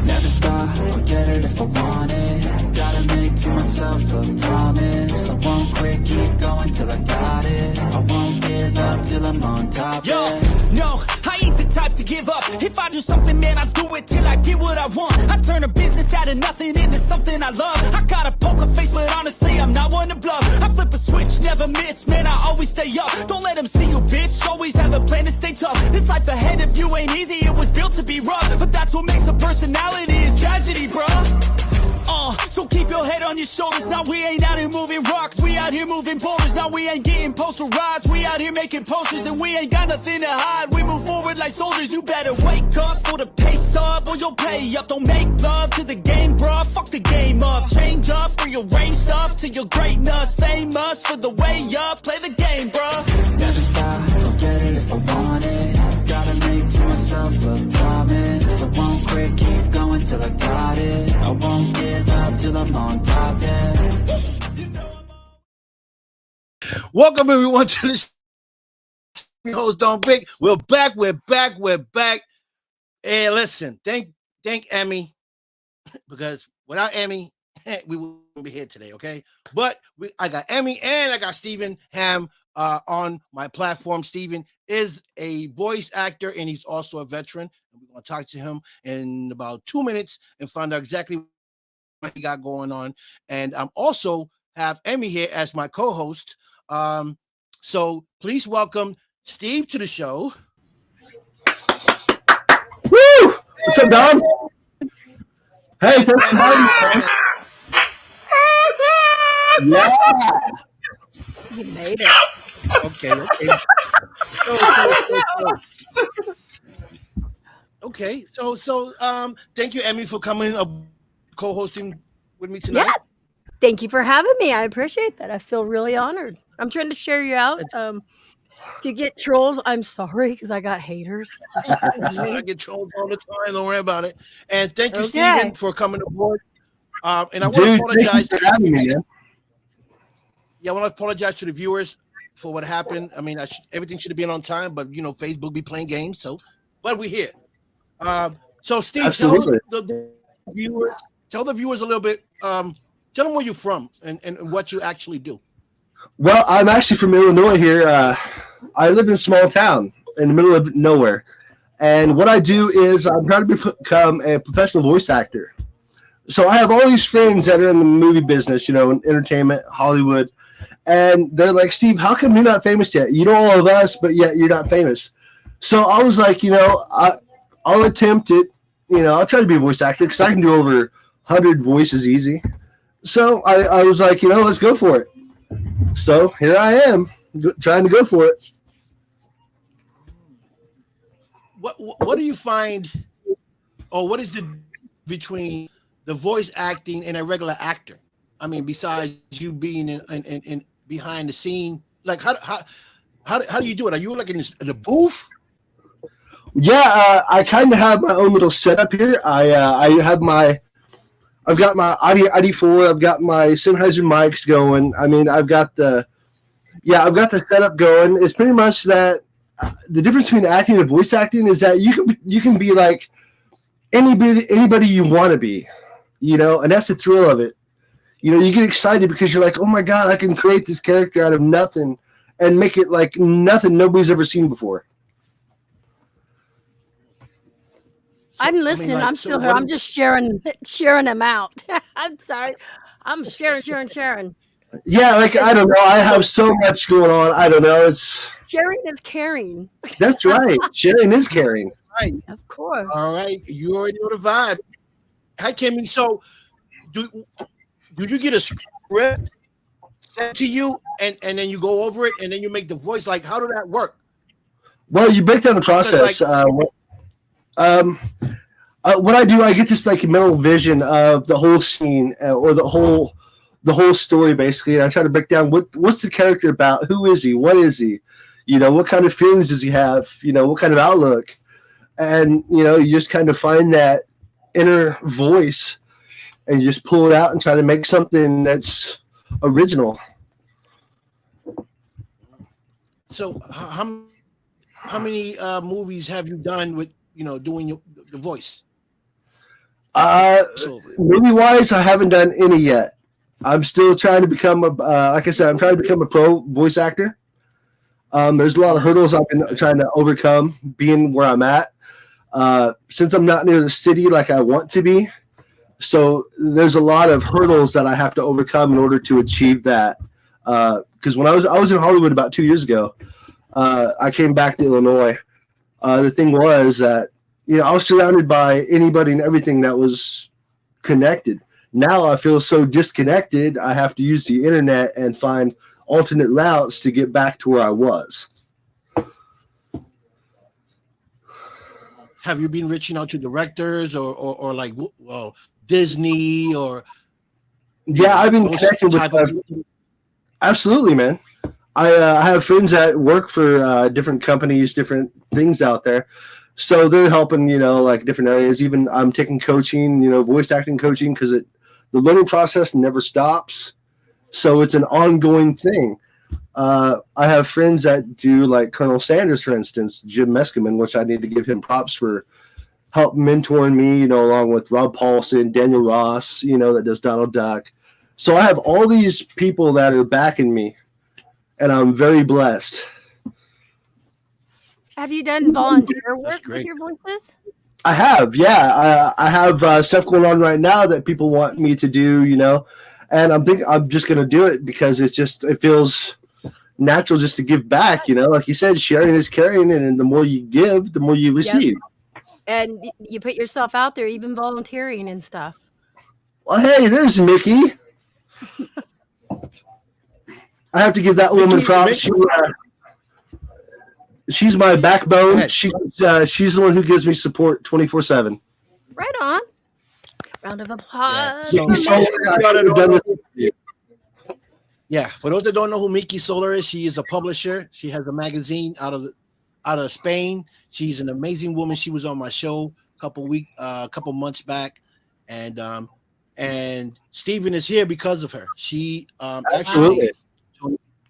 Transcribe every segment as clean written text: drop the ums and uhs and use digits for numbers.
Never stop, I'll get it if I want it. Gotta make to myself a promise. I won't quit, keep going till I got it. I won't give up till I'm on top. Yo, no, I ain't the type to give up. If I do something, man, I do it till I get what I want. I turn a business out of nothing into something I love. I got a poker face, but honestly, I'm not one to bluff. I flip a switch, never miss, man, I always stay up. Don't let them see you, bitch, always have a plan to stay tough. This life ahead of you ain't easy, it was built to be rough. But that's what makes a personality, is tragedy, bruh. So keep your head on your shoulders. Now we ain't out here moving rocks, we out here moving boulders. Now we ain't getting posterized, we out here making posters. And we ain't got nothing to hide, we move forward like soldiers. You better wake up for the pay stub or you'll pay up. Don't make love to the game, bruh, fuck the game up. Change up, rearrange stuff to your greatness. Same us for the way up, play the game, bruh. Never stop, I'll get it if I want it. Gotta make to myself a promise. I won't quit, keep going till I got it. I won't give up till I'm on top, yeah. Welcome everyone to the host Don Big. We're back. And listen, thank Emmy, because without Emmy, we wouldn't be here today, okay? But I got Emmy and I got Stephen Ham on my platform. Stephen is a voice actor and he's also a veteran. And we're going to talk to him in about 2 minutes and find out exactly what he got going on. And I'm also have Emmy here as my co-host. So please welcome Steve to the show. Woo! What's up, Don? Hey, thanks for having me. Yeah. You made it. Okay. So, thank you, Emmy, for coming up, co-hosting with me tonight. Yeah. Thank you for having me. I appreciate that. I feel really honored. I'm trying to share you out. If you get trolls, I'm sorry because I got haters. I get trolled all the time. Don't worry about it. And thank you, Stephen, for coming aboard. And I want to apologize for having me, man. Yeah, I want to apologize to the viewers for what happened. I mean, everything should have been on time, but Facebook be playing games. But we're here. So Steve, tell the viewers a little bit. Tell them where you're from and what you actually do. Well, I'm actually from Illinois here. I live in a small town in the middle of nowhere. And what I do is I'm trying to become a professional voice actor. So I have all these friends that are in the movie business, in entertainment, Hollywood. And they're like, Steve, how come you're not famous yet? You know all of us, but yet you're not famous. So I was like, I'll attempt it. I'll try to be a voice actor because I can do over 100 voices easy. So I was like, let's go for it. So here I am trying to go for it. What do you find, or what is the between the voice acting and a regular actor? I mean, besides you being in behind the scene, like how do you do it? Are you like in the booth? Yeah, I kind of have my own little setup here. I've got my ID4. I've got my Sennheiser mics going. I mean, I've got the setup going. It's pretty much that the difference between acting and voice acting is that you can be like anybody you want to be, and that's the thrill of it. You get excited because you're like, oh my God, I can create this character out of nothing and make it like nothing nobody's ever seen before. I'm listening. I'm still here. I'm just sharing them out. I'm sorry. I'm sharing. Yeah, like I don't know. I have so much going on. I don't know. It's sharing is caring. That's right. Sharing is caring. Right. Of course. All right. You already know the vibe. Hi, Kimmy. So, do you get a script sent to you, and then you go over it, and then you make the voice? Like, how did that work? Well, you break down the process. What I do, I get this like mental vision of the whole scene or the whole story basically, and I try to break down what's the character about, who is he, what is he, what kind of feelings does he have, what kind of outlook, and you just kind of find that inner voice and you just pull it out and try to make something that's original. So movies have you done with doing the voice? Movie wise, I haven't done any yet. I'm still trying to become like I said, I'm trying to become a pro voice actor. There's a lot of hurdles I've been trying to overcome being where I'm at. Since I'm not near the city like I want to be, so there's a lot of hurdles that I have to overcome in order to achieve that. Because when I was in Hollywood about 2 years ago, I came back to Illinois. The thing was that I was surrounded by anybody and everything that was connected. Now I feel so disconnected. I have to use the internet and find alternate routes to get back to where I was. Have you been reaching out to directors or like Disney or? Yeah, I've been connecting with. Absolutely, man. I have friends that work for different companies, different things out there. So they're helping, like different areas. Even I'm taking coaching, voice acting coaching, because the learning process never stops. So it's an ongoing thing. I have friends that do, like Colonel Sanders, for instance, Jim Meskimen, which I need to give him props for help mentoring me, along with Rob Paulson, Daniel Ross, that does Donald Duck. So I have all these people that are backing me, and I'm very blessed. Have you done volunteer work with your voices? I have, yeah. I have stuff going on right now that people want me to do, and I'm just going to do it because it feels natural just to give back, like you said, sharing is caring, and the more you give, the more you receive. Yep. And you put yourself out there, even volunteering and stuff. Well, hey, there's Mickey. I have to give that woman props. She's my backbone. She's the one who gives me support 24/7. Right on. Round of applause. Yeah, for those that don't know who Miki Solar is, she is a publisher. She has a magazine out of Spain. She's an amazing woman. She was on my show a couple months back, and Steven is here because of her. She actually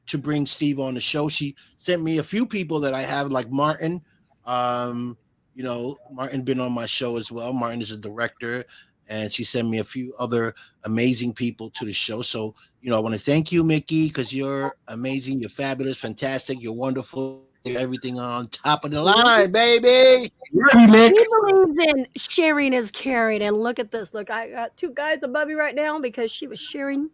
to bring Steve on the show. She sent me a few people that I have, like Martin. Martin been on my show as well. Martin is a director, and she sent me a few other amazing people to the show. So, I want to thank you, Mickey, because you're amazing. You're fabulous, fantastic. You're wonderful. You're everything on top of the line, baby. She believes in sharing is caring. And look at this. Look, I got two guys above me right now because she was sharing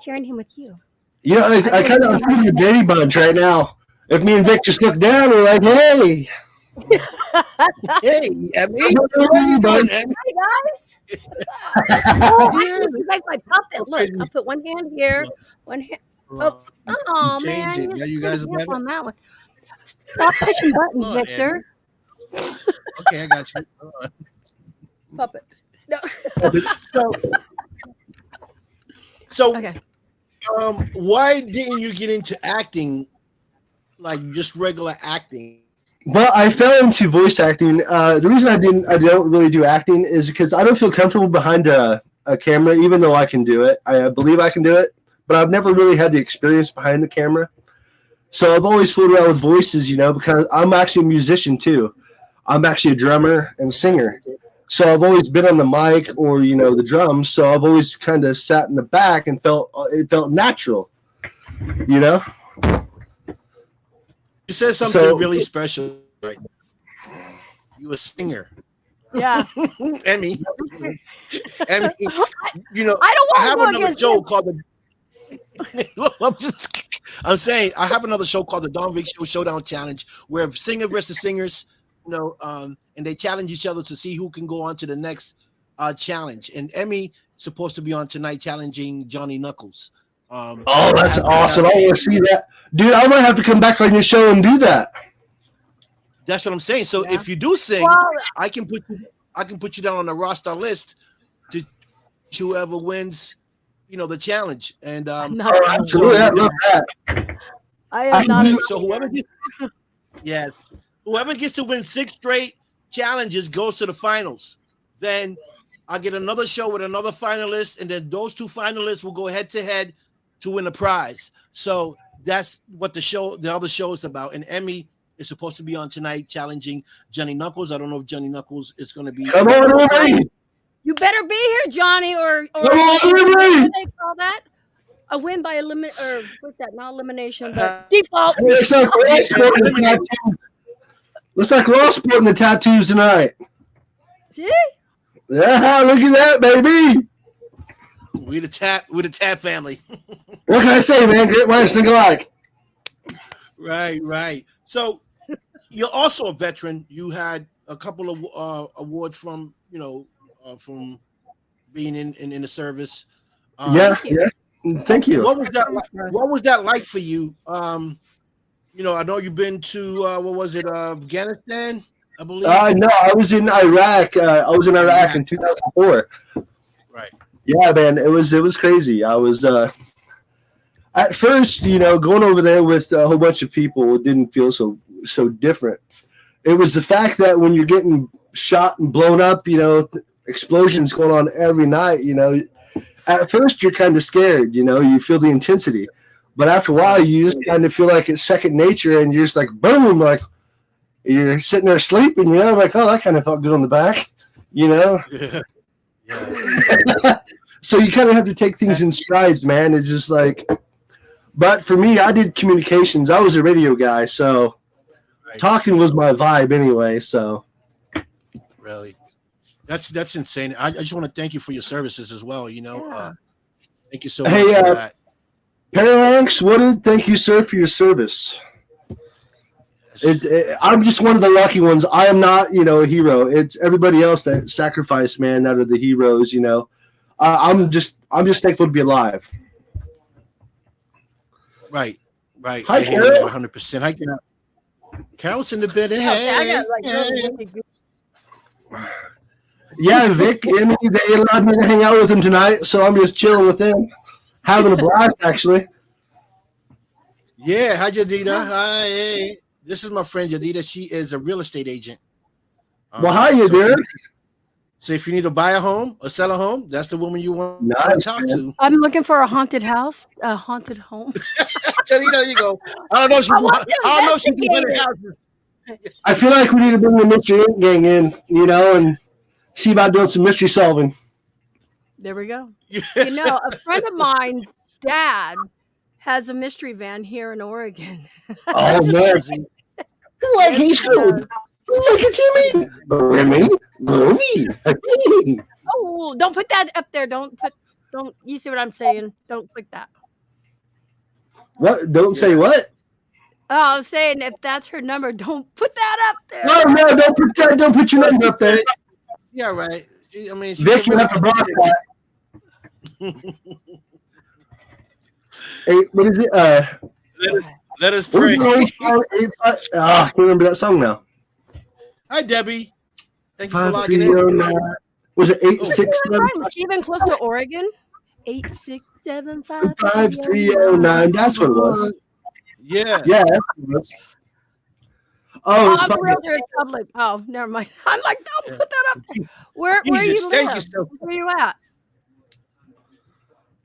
him with you. I kind of feel the Brady Bunch right now. If me and Vic just look down, we're like, hey. Hey, hey guys. You like my puppet. Look, I'll put one hand here, one hand. Oh man. Now you guys are on that one. Stop pushing buttons, Victor. Okay, I got you. Puppets. No. So okay. Why didn't you get into acting, like just regular acting? Well, I fell into voice acting. The reason I don't really do acting is because I don't feel comfortable behind a camera, even though I can do it. I believe I can do it, but I've never really had the experience behind the camera. So I've always fooled around with voices, because I'm actually a musician too. I'm actually a drummer and singer. So I've always been on the mic or, the drums. So I've always kind of sat in the back and it felt natural, You said something really special right now. You a singer. Yeah. Emmy. I don't want I have to another show called I'm saying I have another show called the Don Vic Show Showdown Challenge, where singer versus singers, and they challenge each other to see who can go on to the next challenge. And Emmy is supposed to be on tonight challenging Johnny Knuckles. That's awesome. I want to see that. Dude, I might have to come back on your show and do that. That's what I'm saying. So if you do sing, I can put you down on the roster list to whoever wins, the challenge. And absolutely, I love that. I am not. So whoever gets to win 6 straight challenges goes to the finals. Then I'll get another show with another finalist, and then those 2 finalists will go head to head to win a prize. So that's what the other show is about. And Emmy is supposed to be on tonight, challenging Johnny Knuckles. I don't know if Johnny Knuckles is going to be. Come on, Aubrey. You better be here, Johnny, or Come on, what do Aubrey. they call that? A win by elimination, or what's that? Not elimination, but default. Looks like we're all sporting the tattoos. Looks like we're all sporting the tattoos tonight. See? Yeah, look at that, baby. We're the Tat family. What can I say, man? Great minds think alike. Right. So you're also a veteran. You had a couple of awards from from being in the service. Yeah. Thank you. What was that like for you? I know you've been to what was it, Afghanistan, I believe. No, I was in Iraq. I was in Iraq in 2004. Right. Yeah, man, it was crazy. I was at first, going over there with a whole bunch of people, it didn't feel so different. It was the fact that when you're getting shot and blown up, explosions going on every night, at first you're kind of scared, you feel the intensity. But after a while, you just kind of feel like it's second nature, and you're just like, boom, like you're sitting there sleeping, like, oh, that kind of felt good on the back, Yeah. So you kind of have to take things in strides, man. It's just like, but for me, I did communications. I was a radio guy, so talking was my vibe anyway. So really, that's insane. I just want to thank you for your services as well. Thank you so much for that. Parallax Woodard, thank you, sir, for your service. I'm just one of the lucky ones. I am not, a hero. It's everybody else that sacrificed, man, that are the heroes. I'm just thankful to be alive. Right. Hi, Carol. 100%. Hi, Carol. Carol's in the bed. Hey. Yeah, Vic, they allowed me to hang out with him tonight, so I'm just chilling with them, having a blast, actually. Yeah, hi, Jadida. Hi, hey. This is my friend Jadida. She is a real estate agent. Well, hi, you there? So if you need to buy a home or sell a home, that's the woman you want to talk to. I'm looking for a haunted house, a haunted home. Jadida, you go. I don't know if she can rent houses. I feel like we need to bring the Mystery Inc. gang in, and see about doing some mystery solving. There we go. A friend of mine's dad has a mystery van here in Oregon. Oh, man. Like he should. Look at Jimmy. Movie. Oh, don't put that up there. Don't. You see what I'm saying? Don't click that. What? Don't say what? Oh, I'm saying if that's her number, don't put that up there. No, don't put your number up there. Yeah, right. Vic, you have to block that. Hey, what is it? Let us pray. I can't remember that song now. Hi, Debbie. Thank you for logging in. Was it 867? Was she even close to Oregon? 867 5309. That's what it was. Yeah. Yeah, that's what it was. Oh, I'm a realtor in public. Oh, never mind. I'm like, don't put that up there. Where you live? Where you at?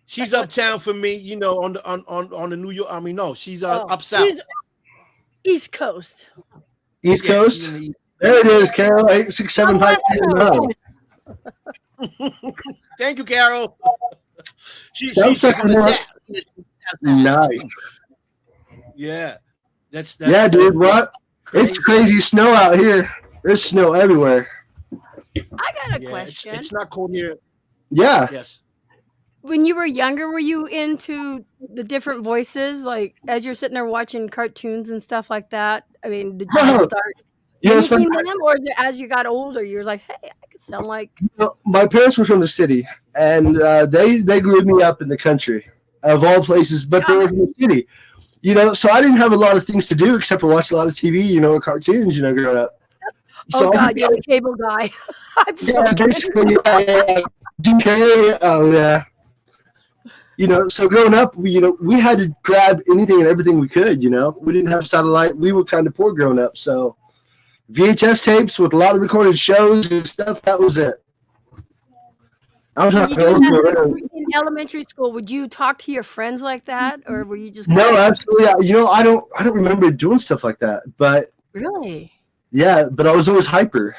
She's uptown for me, on the New York. I mean, no, she's up south. She's East Coast. East Coast. There it is, Carol. 8675309. Thank you, Carol. She's nice. Yeah, that's yeah, dude. What? It's crazy snow out here. There's snow everywhere. I got a question. It's not cold here. Yeah. Yes. When you were younger, were you into the different voices? Like as you're sitting there watching cartoons and stuff like that? I mean, did you start mimicking them, or as you got older, you were like, "Hey, I could sound like." My parents were from the city, and they grew me up in the country, of all places. But they were from the city, So I didn't have a lot of things to do except for watch a lot of TV, cartoons, growing up. So God, you're a cable guy. I'm yeah, basically, DK. Oh yeah. So growing up, we had to grab anything and everything we could. We didn't have satellite. We were kind of poor growing up, so VHS tapes with a lot of recorded shows and stuff. That was it. In elementary school, would you talk to your friends like that, or were you just no? Absolutely. I don't remember doing stuff like that. But Really? Yeah, but I was always hyper.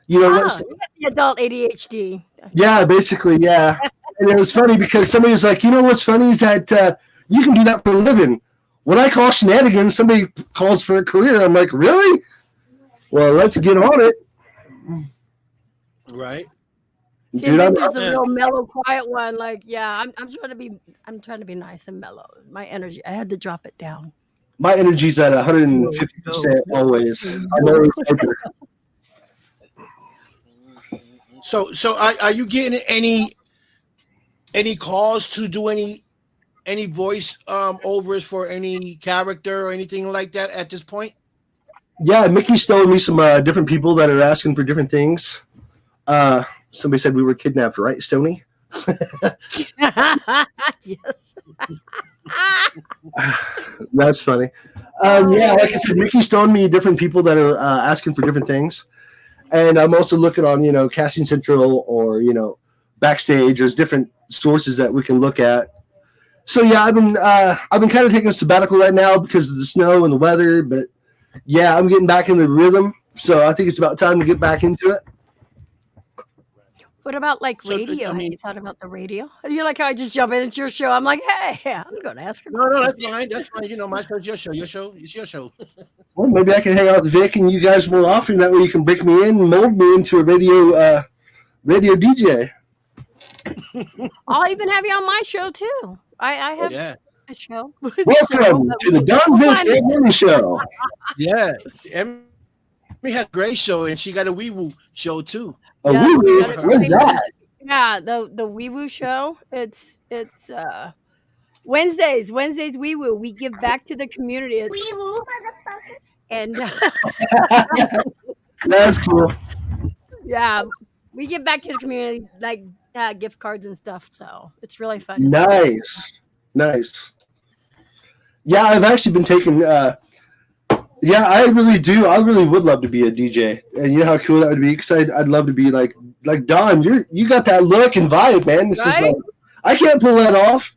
You know, you got the adult ADHD. yeah, basically, yeah. And it was funny because somebody was like, you know what's funny is that you can do that for a living. When I call shenanigans, somebody calls for a career. I'm like, really? Well, let's get on it. Right. See, Victor's the real mellow, quiet one. Like, yeah, I'm trying to be nice and mellow. My energy, I had to drop it down. My energy's at 150% always. I'm always hyper. So are you getting any calls to do any voice overs for any character or anything like that at this point? Yeah, Mickey's showing me some different people that are asking for different things. Somebody said we were kidnapped, right, Stoney? Yes. That's funny. Yeah, like I said, Mickey's showing me different people that are asking for different things. And I'm also looking on, Casting Central or, Backstage. There's different sources that we can look at. So yeah, I've been kind of taking a sabbatical right now because of the snow and the weather. But yeah, I'm getting back into the rhythm. So I think it's about time to get back into it. What about radio? Have you thought about the radio? You like how I just jump in? It's your show. I'm like, hey, I'm going to ask her. No, that's fine. That's fine. My show's your show. It's your show. Well, maybe I can hang out with Vic and you guys more often. That way you can break me in and mold me into a radio DJ. I'll even have you on my show too. I have a show. Welcome to the Don Vic Edmonds Show. Yeah, Emmy has a great show, and she got a Wee Woo show too. A Wee Woo? What's that? Yeah, the Wee Woo show. It's Wednesdays Wee Woo. We give back to the community. Wee Woo, motherfucker. And that's cool. Yeah, we give back to the community, like gift cards and stuff. So it's really fun. Nice. Yeah, I've actually been taking. Yeah, I really do. I really would love to be a DJ, and you know how cool that would be. Because I'd love to be like Don. You got that look and vibe, man. This is like, I can't pull that off.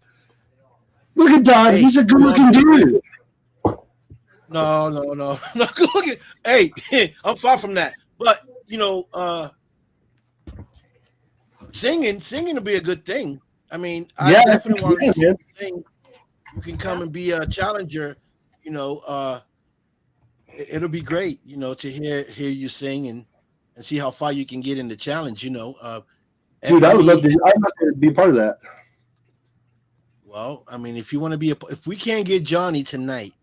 Look at Don. Hey, he's a good-looking dude. No. Good looking. Hey, I'm far from that. But singing will be a good thing. I mean, I definitely want to sing. You can come and be a challenger. It'll be great, to hear you sing and see how far you can get in the challenge. Dude, I would love to be part of that. Well, I mean, if you want to be if we can't get Johnny tonight,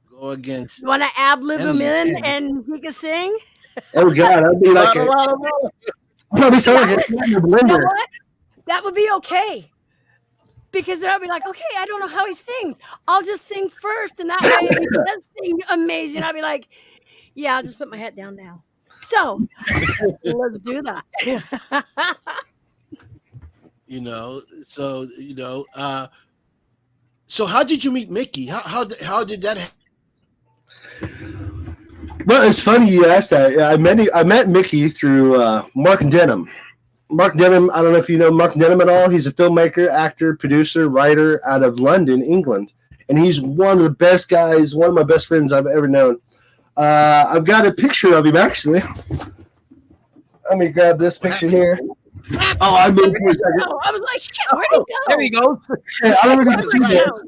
go against. You want to ad-lib him in and he can sing? Oh God, I'd be like, you know what? That would be okay. Because then I'll be like, okay, I don't know how he sings. I'll just sing first, and that way if he does sing amazing, I'll be like, yeah, I'll just put my head down now. So let's do that. So how did you meet Mickey? How did that happen? Well, it's funny you asked that. I met Mickey through Mark Denham. Mark Denham, I don't know if you know Mark Denham at all. He's a filmmaker, actor, producer, writer out of London, England. And he's one of the best guys, one of my best friends I've ever known. I've got a picture of him, actually. Let me grab this picture here. Oh, I moved for a second. I was like, shit, where'd he go? There he goes. Hey, I don't know if you can see this.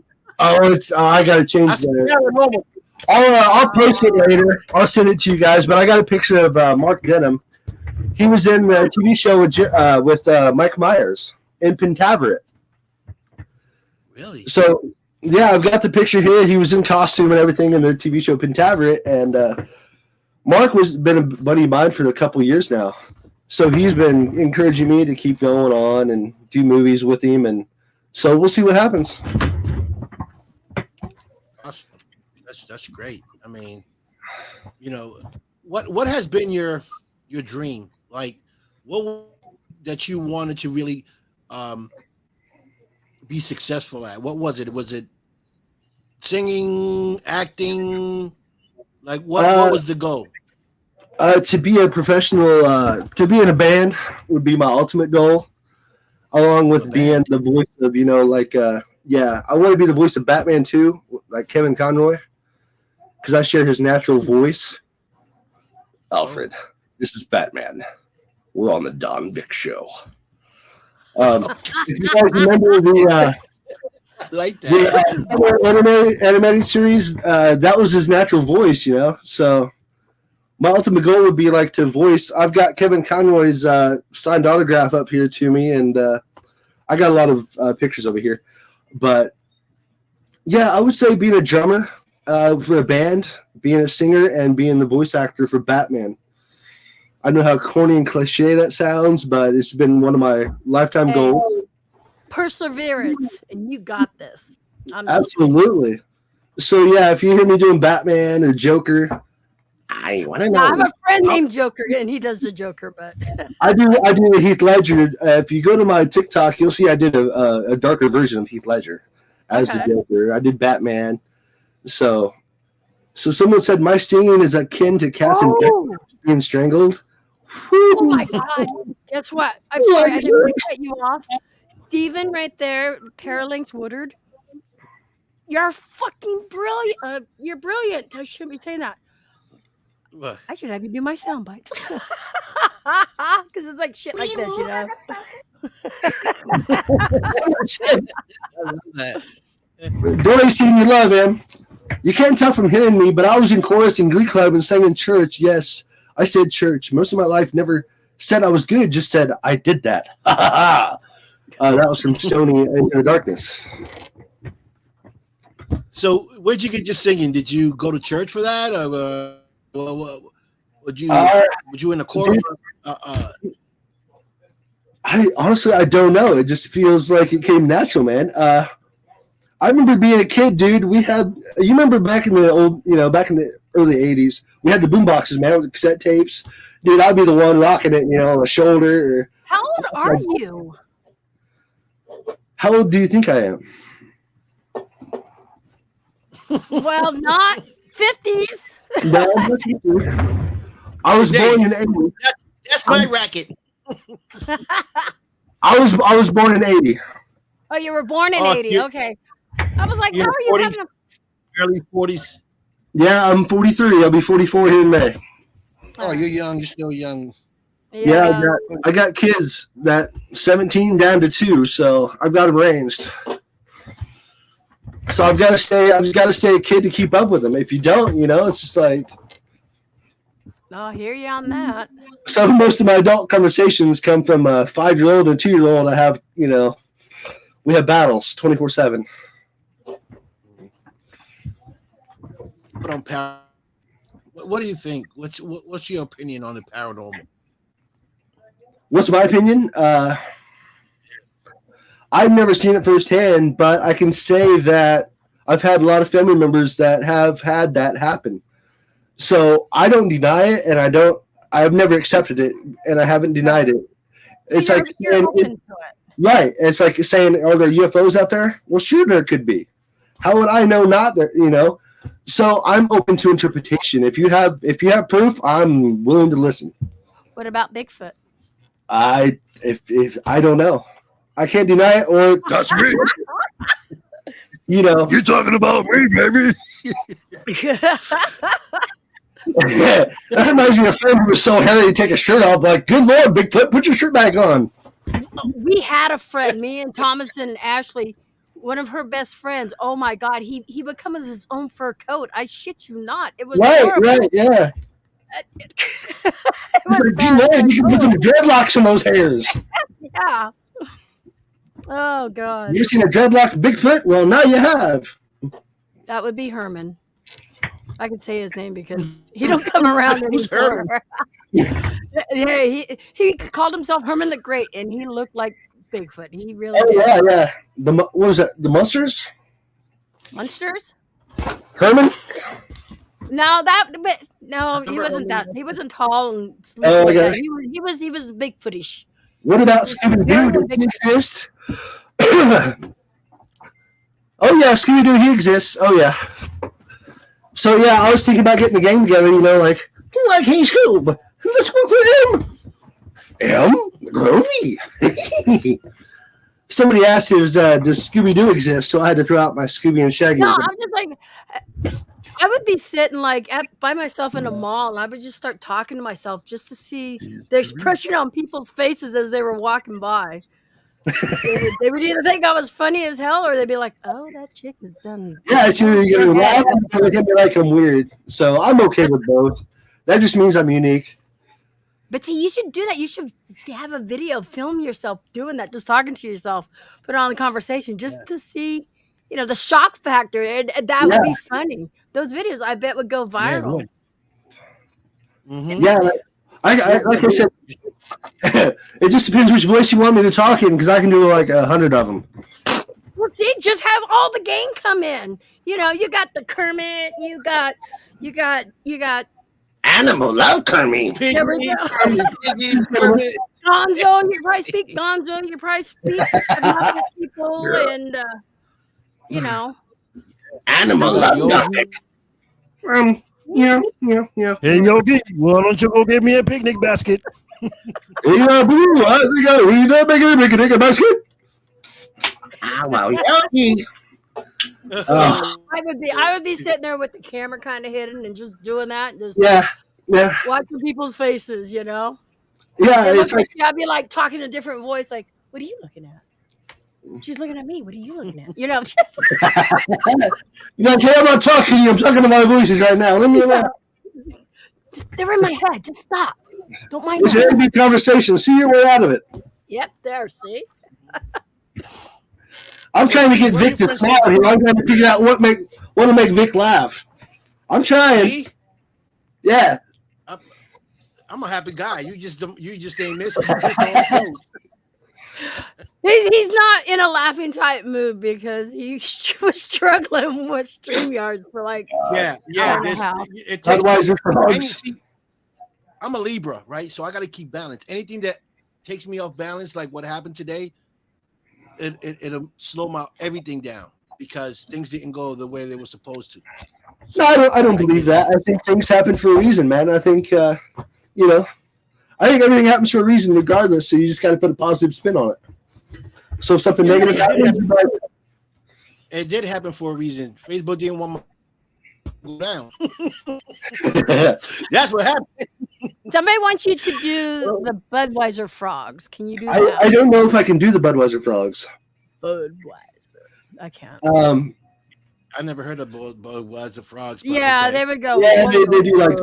Oh, I got to change that. I'll post it later. I'll send it to you guys. But I got a picture of Mark Denham. He was in the TV show with Mike Myers in Pentaveret. Really? So, yeah, I've got the picture here. He was in costume and everything in the TV show Pentaveret. And Mark been a buddy of mine for a couple of years now. So he's been encouraging me to keep going on and do movies with him. And so we'll see what happens. Awesome. That's great. I mean, what has been your dream? Like, what that you wanted to really be successful at? What was it? Was it singing, acting? Like, what was the goal? To be a professional, to be in a band would be my ultimate goal, along with being the voice of, I want to be the voice of Batman too, like Kevin Conroy. because I share his natural voice. Alfred, this is Batman. We're on the Don Vick Show. If you guys remember the like that animated series, that was his natural voice, you know. So my ultimate goal would be like to voice. I've got Kevin Conroy's signed autograph up here to me, and I got a lot of pictures over here. But yeah, I would say being a drummer for a band, being a singer, and being the voice actor for Batman. I know how corny and cliche that sounds, but it's been one of my lifetime goals. Perseverance, and you got this. Absolutely. So yeah, if you hear me doing Batman or Joker, I want to know. I have a friend named Joker, and he does the Joker, but I do the Heath Ledger. If you go to my TikTok, you'll see I did a darker version of Heath Ledger as the Joker. I did Batman. So someone said my singing is akin to Cass and Beck being strangled. Oh my God! Guess what? I'm sorry, I didn't cut you off. Steven right there, Paralinx Woodard. You're fucking brilliant. You're brilliant. I shouldn't be saying that. What? I should have you do my sound bites. Because it's like shit like this, you know? Billy, seen you love him. You can't tell from hearing me, but I was in chorus in Glee Club and sang in church. Yes, I said church. Most of my life never said I was good, just said I did that. That was from Stony in the Darkness. So where'd you get your singing? Did you go to church for that? Or would you in a chorus? I honestly, I don't know. It just feels like it came natural, man. I remember being a kid, dude. You remember back in the back in the early 80s, we had the boom boxes, man, with the cassette tapes. Dude, I'd be the one rocking it, on the shoulder. How old are you? How old do you think I am? Well, not 50s. No, I was born in 80. That's my racket. I was born in 80. Oh, you were born in 80. Okay. I was like, how are you having early 40s? Yeah, I'm 43. I'll be 44 here in May. Oh, you're young. You're still young. Yeah, I got kids that 17 down to 2, so I've got them raised. So I've got to stay a kid to keep up with them. If you don't, it's just like. I'll hear you on that. So most of my adult conversations come from a 5-year-old and a 2-year-old. I have, we have battles 24/7. What do you think? What's your opinion on the paranormal? What's my opinion? I've never seen it firsthand, but I can say that I've had a lot of family members that have had that happen. So I don't deny it, and I've never accepted it, and I haven't denied it. It's like saying, right. It's like saying, are there UFOs out there? Well, sure, there could be. How would I know not that, So I'm open to interpretation. If you have proof, I'm willing to listen. What about Bigfoot? If I don't know. I can't deny it, or that's me. You're talking about me, baby. That reminds me of a friend who was so hairy to take his shirt off. Like, good Lord, Bigfoot, put your shirt back on. We had a friend, me and Thomas and Ashley, one of her best friends. Oh my God, he would come with his own fur coat. I shit you not. It was right, yeah. It's like, good Lord, you can put some dreadlocks in those hairs. Yeah. Oh God. You seen a dreadlock Bigfoot? Well, now you have. That would be Herman. I could say his name because he don't come around anymore. Yeah, he called himself Herman the Great, and he looked like Bigfoot. He really did. Yeah. What was that? The Munsters? Munsters? Herman? No, he wasn't that. He wasn't tall and sleek. Okay. He was Bigfootish. What about Scooby-Doo? Does he exist? Oh yeah, Scooby-Doo, he exists. Oh yeah. So yeah, I was thinking about getting the gang together. Like Hey Scoob, let's work with him. Groovy. Somebody asked, does Scooby-Doo exist? So I had to throw out my Scooby and Shaggy. No, I'm just like, I would be sitting like by myself in a mall, and I would just start talking to myself just to see the expression on people's faces as they were walking by. They would either think I was funny as hell, or they'd be like, "Oh, that chick is done." Yeah, it's either you're gonna laugh or you're gonna be like I'm weird. So I'm okay with both. That just means I'm unique. But see, you should do that. You should have a video, film yourself doing that, just talking to yourself, put on the conversation, just to see, the shock factor. That would be funny. Those videos, I bet, would go viral. Yeah, like I said, it just depends which voice you want me to talk in, because I can do like 100 of them. Well, see, just have all the gang come in. You got the Kermit. You got. Animal love Kermit. There we go. Gonzo, you probably speak Gonzo. You probably speak other people, and Animal love. Yeah. Hey, Yogi, why don't you go get me a picnic basket? Yeah, boo. I think I need to make a picnic basket. Wow, Yogi. I would be sitting there with the camera kind of hidden and just doing that, and just watching people's faces, Yeah, it's like I'd be like talking a different voice, like, "What are you looking at?" She's looking at me. What are you looking at? You're like, hey, I'm not talking to you. I'm talking to my voices right now. Let me alone. They're in my head. Just stop. Don't mind. It's a big conversation. See your way out of it. Yep, there. See. I'm trying to get Vic to smile here. I'm trying to figure out what to make Vic laugh. I'm trying. Me? Yeah. I'm a happy guy. You just ain't missing. He's not in a laughing type mood because he was struggling with StreamYard for like it takes, I'm a Libra, right? So I got to keep balance. Anything that takes me off balance, like what happened today, it'll slow everything down because things didn't go the way they were supposed to. No, I don't believe that. I think things happen for a reason, man. I think I think everything happens for a reason, regardless. So you just got to put a positive spin on it. So if something negative happens, it did happen for a reason. Facebook didn't want me to go down. That's what happened. Somebody wants you to do the Budweiser frogs. Can you do that? I don't know if I can do the Budweiser frogs. Budweiser. I can't. I never heard of Budweiser frogs. Yeah, okay. they would go. Yeah, they do like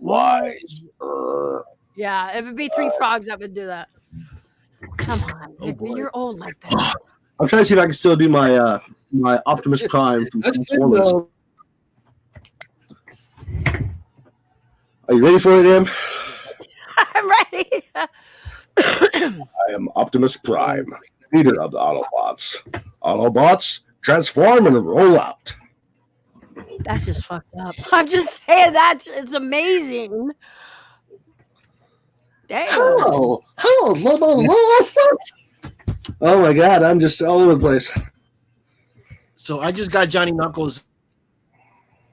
Budweiser. Yeah, it would be 3 frogs that would do that. Come on, you're old like that. I'm trying to see if I can still do my my Optimus Prime from Transformers. Are you ready for it, Em? I'm ready. I am Optimus Prime, leader of the Autobots. Autobots, transform and roll out. That's just fucked up. I'm just saying it's amazing. Damn. Oh my God, I'm just all over the place. So I just got Johnny Knuckles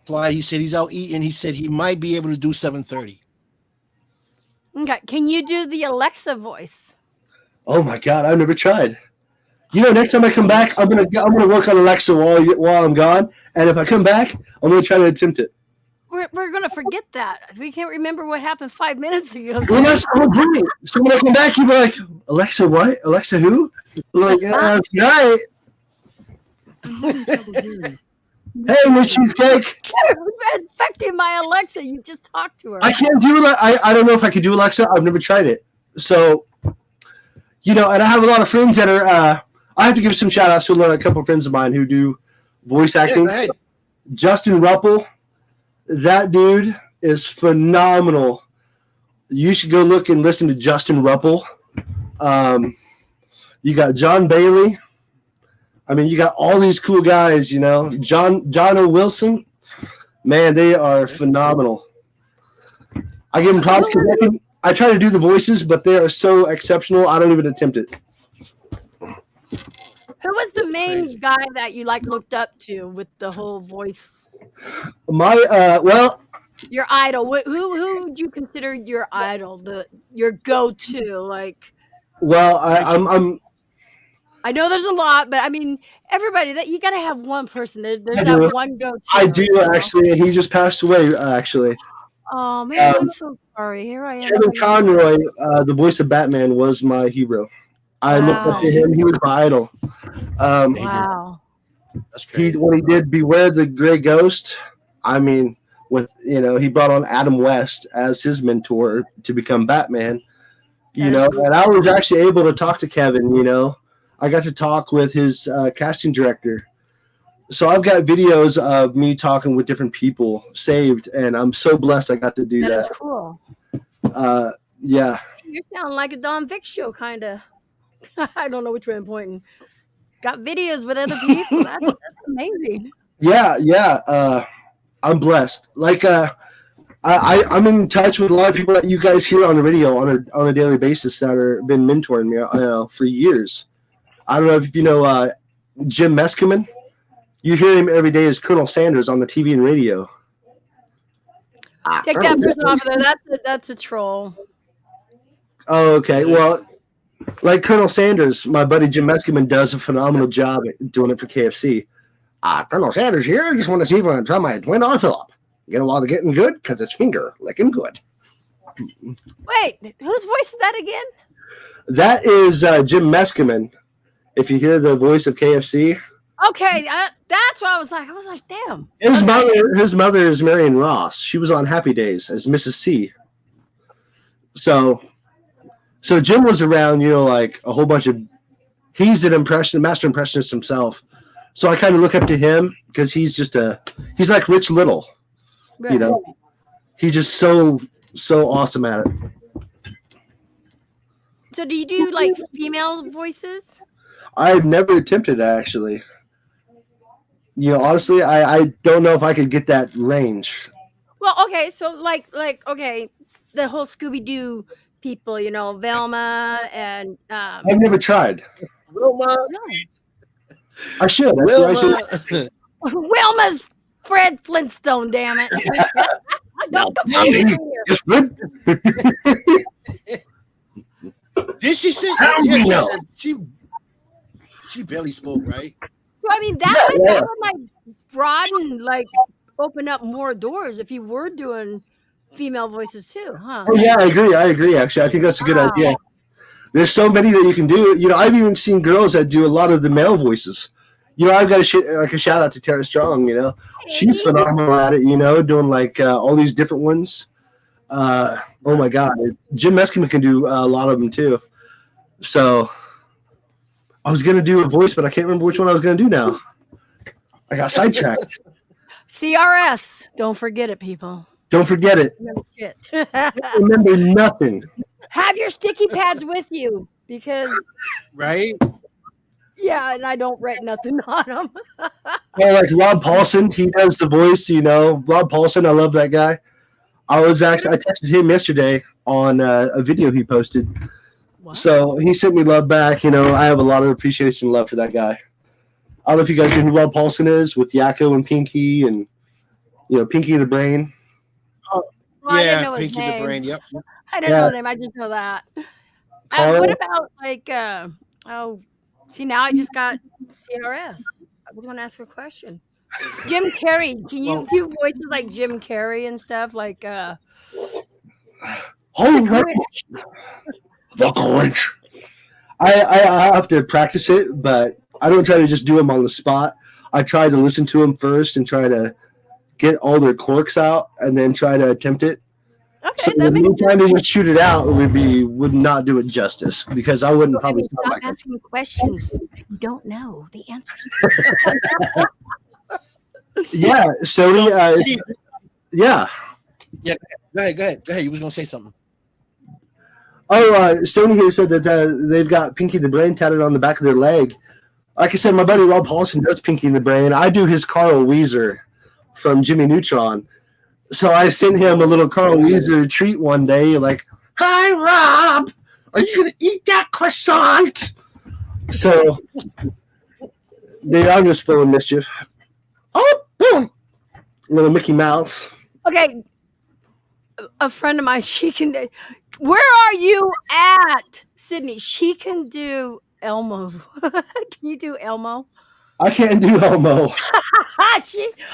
fly. He said he's out eating. He said he might be able to do 7:30. Okay, can you do the Alexa voice? Oh my God, I've never tried. Next time I come back, I'm gonna work on Alexa while I'm gone, and if I come back, I'm gonna try to attempt it. We're gonna forget that. We can't remember what happened 5 minutes ago. Well, that's great. So when I come back, you'll be like, Alexa, what? Alexa, who? I'm like, that's right. Hey, Miss Cheesecake. You're infecting my Alexa. You just talked to her. I can't do that. I don't know if I can do Alexa. I've never tried it. So, and I have a lot of friends that are. I have to give some shout outs to a couple of friends of mine who do voice acting. Yeah, Justin Ruppel. That dude is phenomenal. You should go look and listen to Justin Ruppel. You got John Bailey. I mean, you got all these cool guys, John O. Wilson. Man, they are phenomenal. I give them props because I try to do the voices, but they are so exceptional, I don't even attempt it. Who was the main guy that you looked up to with the whole voice? Your idol. Who would you consider your idol? Your go-to? Well, I'm I know there's a lot, but I mean, everybody that you got to have one person. There's I that do. one go-to. I do actually, and he just passed away. Actually, Oh man, I'm so sorry. Here I am. Kevin Conroy, the voice of Batman, was my hero. I looked up to him. He was my idol. Wow. That's crazy. When he did Beware the Gray Ghost, I mean, he brought on Adam West as his mentor to become Batman. And I was actually able to talk to Kevin. I got to talk with his casting director. So I've got videos of me talking with different people saved, and I'm so blessed I got to do that. That's cool. Yeah. You sound like a Don Vick show, kind of. I don't know which way I'm pointing. Got videos with other people. That's amazing. Yeah. I'm blessed. Like, I'm in touch with a lot of people that you guys hear on the radio on a daily basis that have been mentoring me for years. I don't know if you know Jim Meskimen. You hear him every day as Colonel Sanders on the TV and radio. Take that person off of there. That's a troll. Oh, okay. Well, like Colonel Sanders, my buddy Jim Meskimen does a phenomenal job at doing it for KFC. Colonel Sanders here. I just want to see if I can try my twin on Philip. Get a lot of getting good because it's finger licking good. Wait, whose voice is that again? That is Jim Meskimen. If you hear the voice of KFC. Okay, that's what I was like. Damn. His mother is Marion Ross. She was on Happy Days as Mrs. C. So Jim was around, like a whole bunch of. He's a master impressionist himself. So I kind of look up to him because he's like Rich Little. Right. He's just so awesome at it. So do you do like female voices? I've never attempted it, actually. Honestly, I don't know if I could get that range. Well, okay, so like okay, the whole Scooby-Doo people, Velma and I've never tried. Wilma. I should. Wilma's Fred Flintstone, damn it. Don't come Did she say? She barely spoke, right? So I mean that might broaden, open up more doors if you were doing female voices too, huh? Oh yeah, I agree. Actually, I think that's a good idea. There's so many that you can do. I've even seen girls that do a lot of the male voices. I've got a shout out to Tara Strong. She's phenomenal at it. Doing all these different ones. Oh my God, Jim Meskimen can do a lot of them too. So I was gonna do a voice, but I can't remember which one I was gonna do now. I got sidetracked. CRS, don't forget it, people. Don't forget it. No shit. Remember nothing. Have your sticky pads with you because. Right. Yeah, and I don't write nothing on them. Like Rob Paulson, he does the voice. Rob Paulson, I love that guy. I texted him yesterday on a video he posted. Wow. So he sent me love back. I have a lot of appreciation and love for that guy. I don't know if you guys know who Rob Paulson is with Yakko and Pinky and Pinky the Brain. Well, yeah, Pinky the Brain. Yep. I didn't know the name. I just know that. What about see, now I just got CRS. I was going to ask her a question. Jim Carrey. Can you do voices like Jim Carrey and stuff? The Grinch. I have to practice it, but I don't try to just do them on the spot. I try to listen to them first and try to get all their quirks out and then try to attempt it. Okay, so that makes sense. Trying to just shoot it out would not do it justice because I wouldn't probably sound stop like asking questions you don't know the answers. Yeah, Sony. Yeah. Yeah. Go ahead. You was gonna say something. Oh, Sony here said that they've got Pinky the Brain tatted on the back of their leg. Like I said, my buddy Rob Paulson does Pinky the Brain. I do his Carl Weezer from Jimmy Neutron. So I sent him a little Carl Weezer treat one day, like, "Hi, Rob, are you gonna eat that croissant?" So, I'm just full of mischief. Oh, boom! Little Mickey Mouse. Okay, a friend of mine, she can. Where are you at, Sydney? She can do Elmo. Can you do Elmo? I can't do Elmo.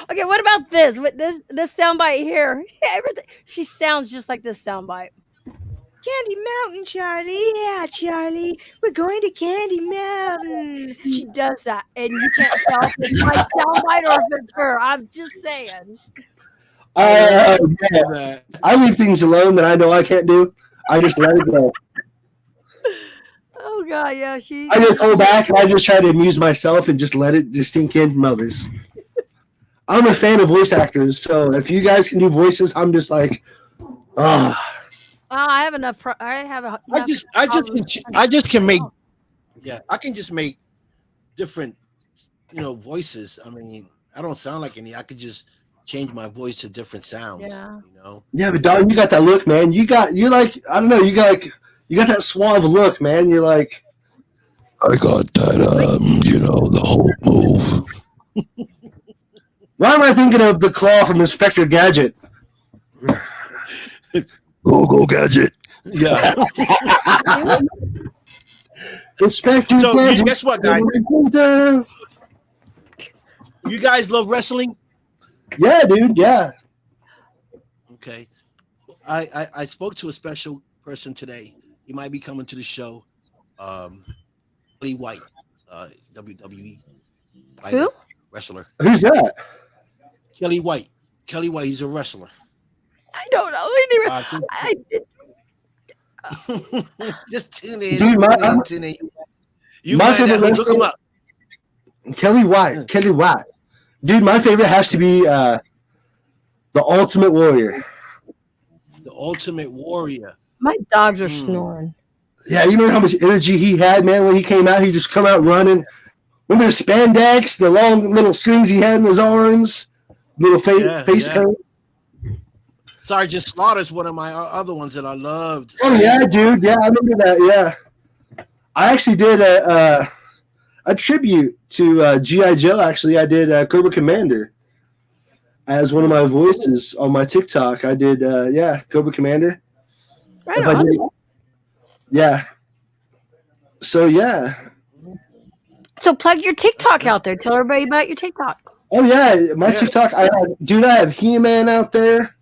Okay, what about this? With this soundbite here. Everything. She sounds just like this soundbite. Candy Mountain, Charlie. Yeah, Charlie. We're going to Candy Mountain. She does that, and you can't tell if it's my soundbite or if it's her. I'm just saying. I leave things alone that I know I can't do. I just let it go. Oh God, yeah, I just hold back and I just try to amuse myself and just let it just sink in from others. I'm a fan of voice actors, so if you guys can do voices, I'm just like, I have enough. I just can make. Yeah, I can just make different, voices. I mean, I don't sound like any. I could just change my voice to different sounds. Yeah. Yeah, but dog, you got that look, man. You got that suave look, man. You're like, I got that, the whole move. Why am I thinking of the claw from Inspector Gadget? Go Gadget. Yeah. Inspector So Gadget. guess what, guys? You guys love wrestling? Yeah, dude. Yeah. Okay. I spoke to a special person today. He might be coming to the show. Kelly White, WWE Who? wrestler. Who's that? Kelly White. Kelly White. He's a wrestler. I don't know. Just tune in. Dude, tune in. You my find favorite out, look him up. Kelly White. Kelly White. Dude, my favorite has to be the Ultimate Warrior. The Ultimate Warrior. My dogs are snoring. Yeah, you remember how much energy he had, man, when he came out? He just come out running. Remember the spandex, the long little strings he had in his arms? Little face coat? Sergeant Slaughter's one of my other ones that I loved. Oh, yeah, dude. Yeah, I remember that, yeah. I actually did a tribute to G.I. Joe, actually. I did Cobra Commander as one of my voices on my TikTok. I did, Cobra Commander. Right on. Yeah. So, yeah. So plug your TikTok out there. Tell everybody about your TikTok. Oh, yeah. My TikTok, I have He-Man out there.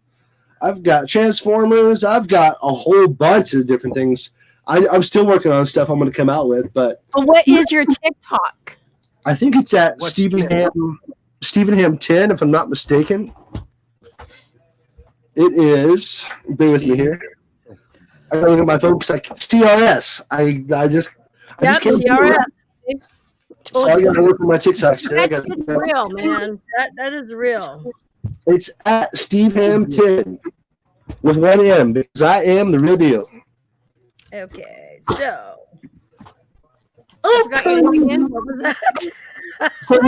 I've got Transformers. I've got a whole bunch of different things. I'm still working on stuff I'm going to come out with. But what is your TikTok? I think it's at Stephen Ham 10, if I'm not mistaken. It is. Bear with me here. I gotta look at my phone because CRS. I just can't CRS. So I gotta look at my TikTok. That's real, man. That is real. It's at Steve Ham 10 with one M because I am the real deal. Okay, so I forgot your name again. What was that? Steve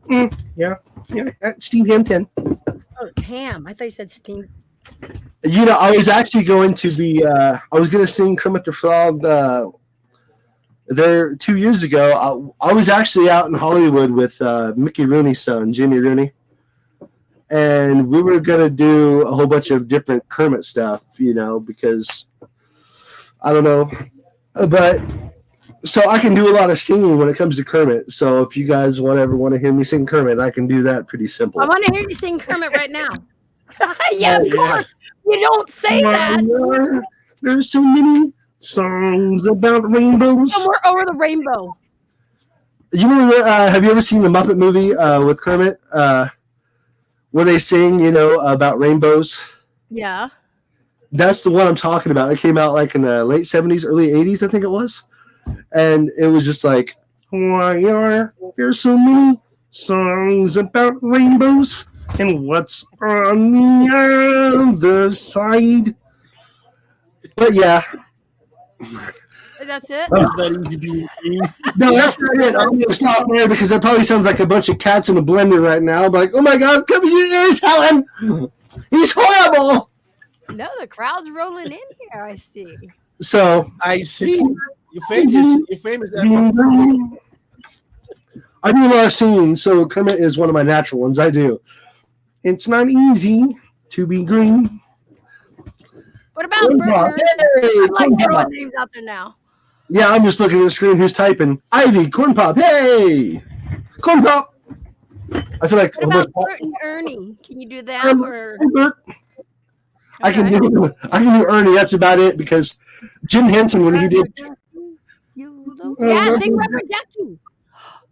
Ham 10. Yeah, at Steve Ham 10. Oh, Ham. I thought you said Steve. I was actually going to be. I was going to sing Kermit the Frog. There 2 years ago, I was actually out in Hollywood with Mickey Rooney's son, Jimmy Rooney, and we were going to do a whole bunch of different Kermit stuff, because I don't know, but so I can do a lot of singing when it comes to Kermit. So if you guys want to hear me sing Kermit, I can do that pretty simple. I want to hear you sing Kermit right now. Yeah, of course. You don't say that. There's so many songs about rainbows. Somewhere over the rainbow. You remember? Have you ever seen the Muppet movie with Kermit, where they sing, about rainbows? Yeah. That's the one I'm talking about. It came out like in the late 70s, early 80s, I think it was, and it was just like, why are there so many songs about rainbows? And what's on the other side? But yeah. That's it? No, that's not it. I'm going to stop there because it probably sounds like a bunch of cats in a blender right now. I'm like, oh my God, come here, here's Helen. He's horrible. No, the crowd's rolling in here, I see. So I see. You're famous. You're famous. I do a lot of singing, so Kermit is one of my natural ones. I do. It's not easy to be green. What about Corn Bert Pop. Nerd? Hey, I like Corn throwing Pop. names out there now. Yeah, I'm just looking at the screen. Who's typing? Ivy, Corn Pop. Hey, Corn Pop. I feel like What about Bert and Ernie? Can you do them or? Hey, Bert. I can do Ernie. That's about it because Jim Henson when he did. Yeah, sing Rubber Ducky.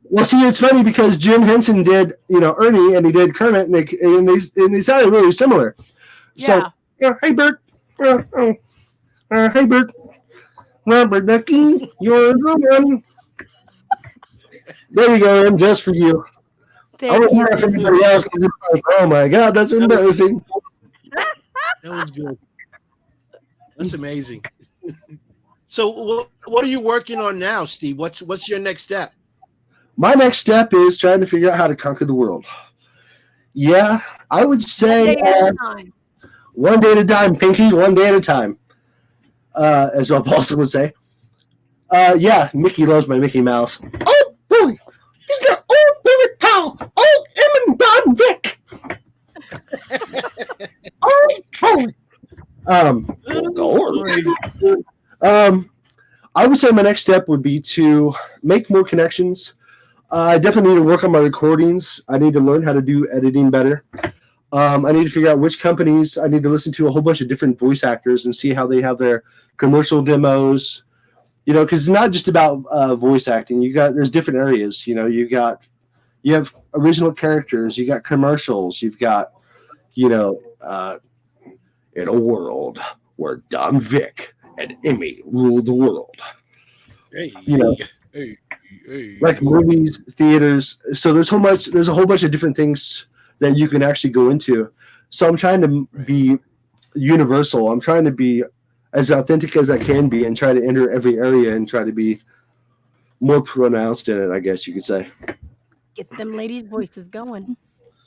Well, see, it's funny because Jim Henson did, Ernie, and he did Kermit, and they sounded really similar. So, hey Bert, hey Bert, Rubber Ducky, you're the one. There you go, Em, just for you. I wouldn't know if anybody else was just like, oh my God, that's embarrassing. That was good. That's amazing. So, what are you working on now, Steve? What's your next step? My next step is trying to figure out how to conquer the world. Yeah, I would say one day at a time, Pinky, one day at a time, as Rob Paulson would say. Yeah, Mickey loves my Mickey Mouse. Oh, boy, he's got old Billy Powell, old Em and Don Vic. I would say my next step would be to make more connections. I definitely need to work on my recordings. I need to learn how to do editing better. I need to figure out which companies. I need to listen to a whole bunch of different voice actors and see how they have their commercial demos. Because it's not just about voice acting. There's different areas. You have original characters. You got commercials. You've got, in a world where Don Vic and Emmy rule the world. Hey. Like movies, theaters. So there's a whole bunch of different things that you can actually go into. So I'm trying to be universal. I'm trying to be as authentic as I can be and try to enter every area and try to be more pronounced in it, I guess you could say. Get them ladies' voices going.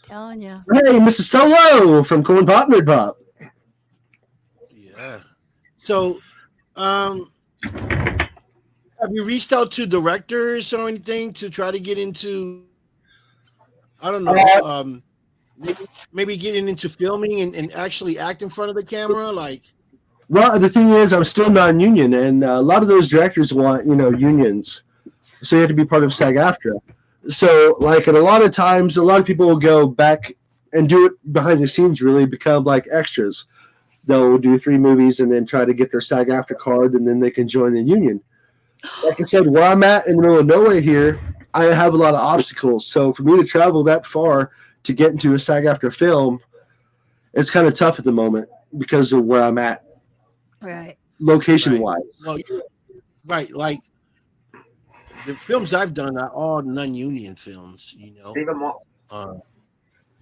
Telling you. Hey, Mrs. Solo from Corn Pop Nerd Pop. Yeah. So, have you reached out to directors or anything to try to get into, I don't know, maybe getting into filming and actually act in front of the camera? Well, the thing is, I'm still non-union, and a lot of those directors want, unions. So you have to be part of SAG-AFTRA. So, and a lot of times, a lot of people will go back and do it behind the scenes, really become like extras. They'll do 3 movies and then try to get their SAG-AFTRA card, and then they can join the union. Like I said, where I'm at in the middle of nowhere here, I have a lot of obstacles. So for me to travel that far to get into a SAG-AFTRA film, it's kind of tough at the moment because of where I'm at. Right. Location-wise. Well, right. Like the films I've done are all non-union films,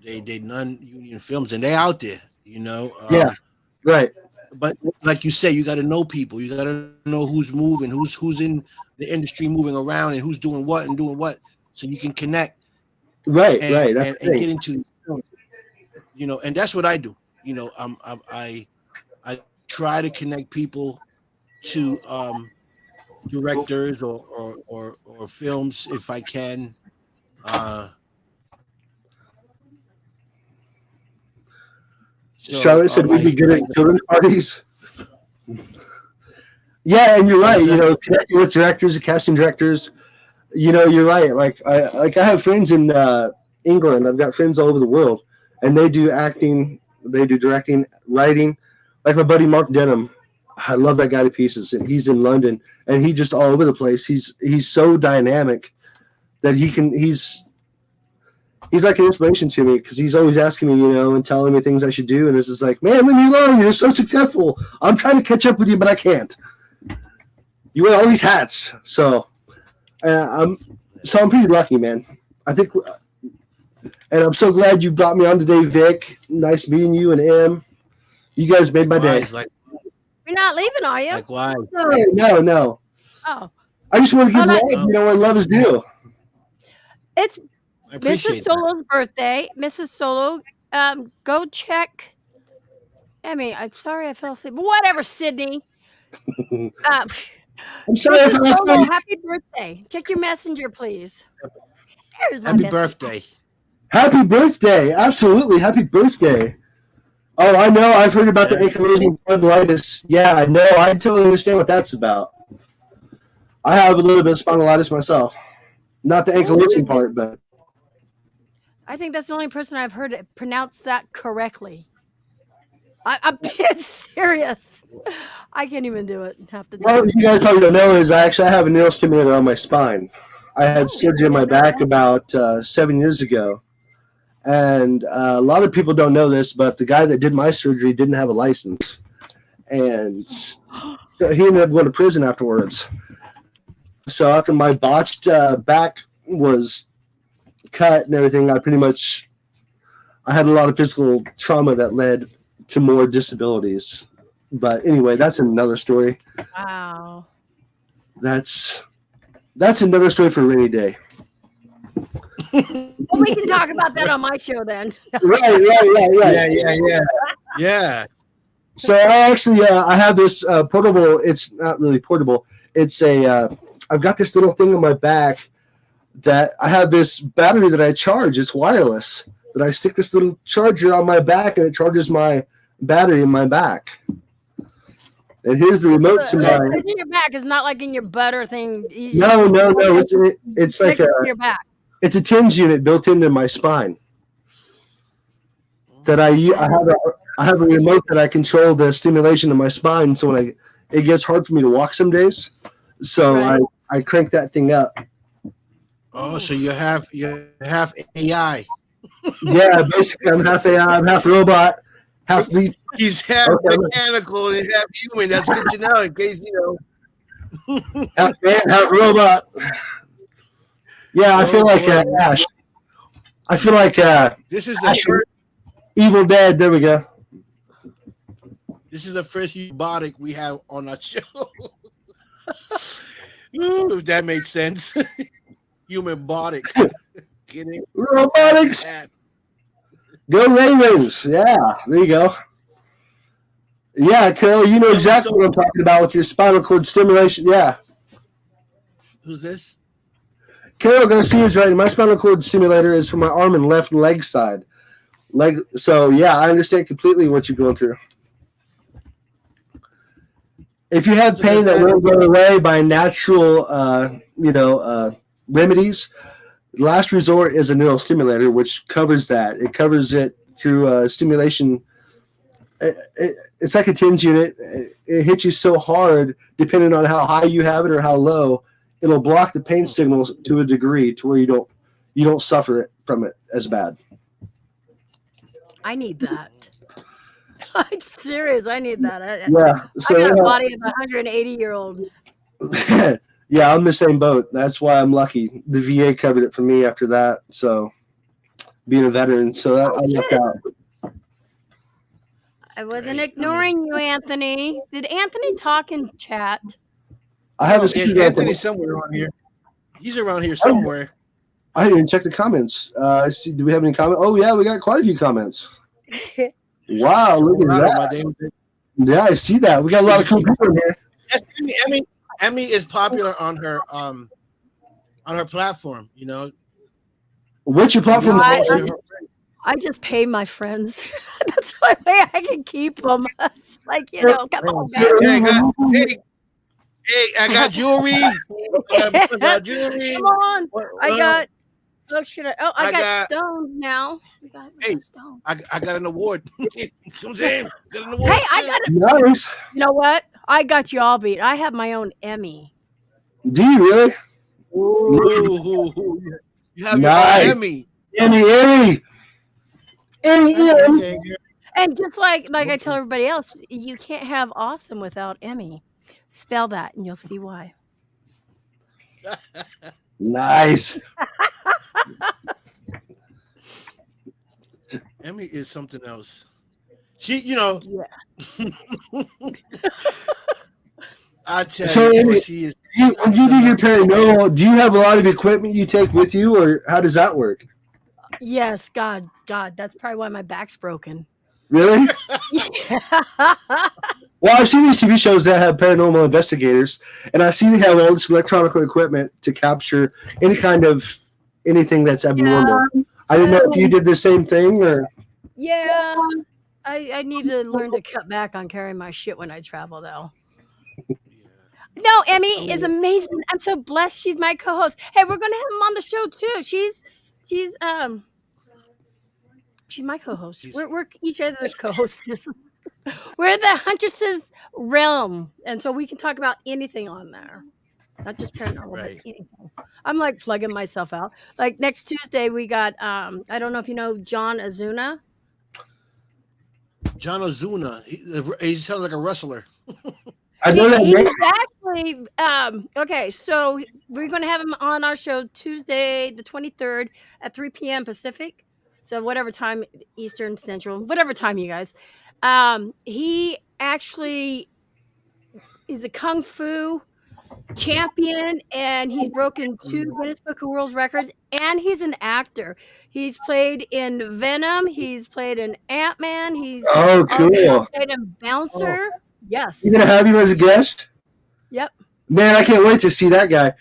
They non-union films, and they out there, Yeah, right. But like you say, you got to know people. You got to know who's moving, who's in the industry, moving around, and who's doing what, so you can connect. Right, and, right. And get into, and that's what I do. I try to connect people to directors or films if I can. Charlotte said we'd be good at children's parties. Yeah, and you're right. Connecting with directors and casting directors. You're right. I have friends in England. I've got friends all over the world, and they do acting, they do directing, writing. Like my buddy Mark Denham, I love that guy to pieces, and he's in London, and he's just all over the place. He's so dynamic that he's like an inspiration to me because he's always asking me, and telling me things I should do. And it's just like, man, leave me alone. You're so successful. I'm trying to catch up with you, but I can't. You wear all these hats. So I'm pretty lucky, man. I think, and I'm so glad you brought me on today, Vic. Nice meeting you and Em. You guys made my day. You're not leaving, are you? Likewise. No. Oh. I just want to give love, where love is due. It's Mrs. Solo's birthday. Mrs. Solo, go check. I'm sorry I fell asleep. But whatever, Sydney. I'm sorry I fell asleep. Happy birthday. Check your messenger, please. Happy birthday. Happy birthday. Absolutely. Happy birthday. Oh, I know. I've heard about the ankylosing spondylitis. Yeah, I know. I totally understand what that's about. I have a little bit of spondylitis myself. Not the ankylosing part, but I think that's the only person I've heard it pronounce that correctly. I'm being serious. I can't even do it half the time. well, you guys probably don't know is I have a neural stimulator on my spine. I had surgery on my back about 7 years ago. And a lot of people don't know this, but the guy that did my surgery didn't have a license. And so he ended up going to prison afterwards. So after my botched back was cut and everything, I had a lot of physical trauma that led to more disabilities. But anyway, that's another story. Wow. That's another story for a rainy day. Well, we can talk about that on my show then. Right. Yeah. So I actually I have this portable. It's not really portable. It's I've got this little thing on my back that I have this battery that I charge. It's wireless. That I stick this little charger on my back and it charges my battery in my back. And here's the remote to my. It's in your back. It's not like in your butt or thing. No. It's like your back. It's a TINS unit built into my spine. That I have a remote that I control the stimulation of my spine. So when it gets hard for me to walk some days, so Right. I crank that thing up. Oh, so you have AI. Yeah, basically I'm half AI, I'm half robot, half me. He's half Okay. mechanical and half human. That's good to know in case Half man, half robot. Yeah, I feel like Ash. I feel like This is the first. Evil Dead. There we go. This is the first robotic we have on our show. Ooh, if that makes sense. Human bodic. Kidding. Robotics. Go Ravens. Yeah, there you go. Yeah, Carol, you know exactly what I'm talking about with your spinal cord stimulation. Yeah. Who's this? Carol Garcia is right. My spinal cord stimulator is for my arm and left leg side. So, yeah, I understand completely what you're going through. If you have pain that won't go away by natural, remedies, last resort is a neural stimulator, which covers that. It covers it through stimulation. It's like a TINS unit. It hits you so hard, depending on how high you have it or how low, it'll block the pain signals to a degree to where you don't suffer it from it as bad. I need that. I'm serious. I need that. Yeah. So, I got a body of a 180-year-old. Yeah, I'm the same boat. That's why I'm lucky. The VA covered it for me after that. So, being a veteran, so that I lucked out. I wasn't ignoring you, Anthony. Did Anthony talk in chat? I haven't seen Anthony's somewhere around here. He's around here somewhere. I didn't even check the comments. Do we have any comments? Oh, yeah, we got quite a few comments. Wow, look at that. Yeah, I see that. We got a lot of cool people in here. Yes, Emmy is popular on her platform, you know. What's your platform? I just pay my friends. That's why I can keep them. It's like, come on, guys. Hey, I got jewelry. Come on. I got. Oh, should I? Oh, I got stones now. I got an award. Comes in. Got an award. Hey, I got it. Nice. You know what? I got you all beat. I have my own Emmy. Do you really? Ooh. You have nice. your Emmy. Emmy. And just like I tell everybody else, you can't have awesome without Emmy. Spell that, and you'll see why. Nice. Emmy is something else. She, Yeah. I tell you, she is. When you do your paranormal, do you have a lot of equipment you take with you, or how does that work? Yes, God, that's probably why my back's broken. Really? Well, I've seen these TV shows that have paranormal investigators, and I see they have all this electronic equipment to capture anything that's abnormal. I didn't know if you did the same thing, or. Yeah, I need to learn to cut back on carrying my shit when I travel, though. No, Emmy is amazing. I'm so blessed. She's my co-host. Hey, we're gonna have him on the show too. She's my co-host. We're each other's co-hosts. We're the Huntresses realm, and so we can talk about anything on there, not just paranormal, but anything. I'm like plugging myself out. Like next Tuesday, we got I don't know if you know John Azuna. John Ozuna. He sounds like a wrestler. I know that name. Exactly. Okay, so we're going to have him on our show Tuesday, the 23rd at 3 p.m. Pacific. So whatever time Eastern, Central, whatever time you guys. He actually is a kung fu champion, and he's broken 2 Guinness Book of World Records, and he's an actor. He's played in Venom. He's played in Ant-Man. He's cool. Played in Bouncer. Oh. Yes. You gonna have him as a guest? Yep. Man, I can't wait to see that guy.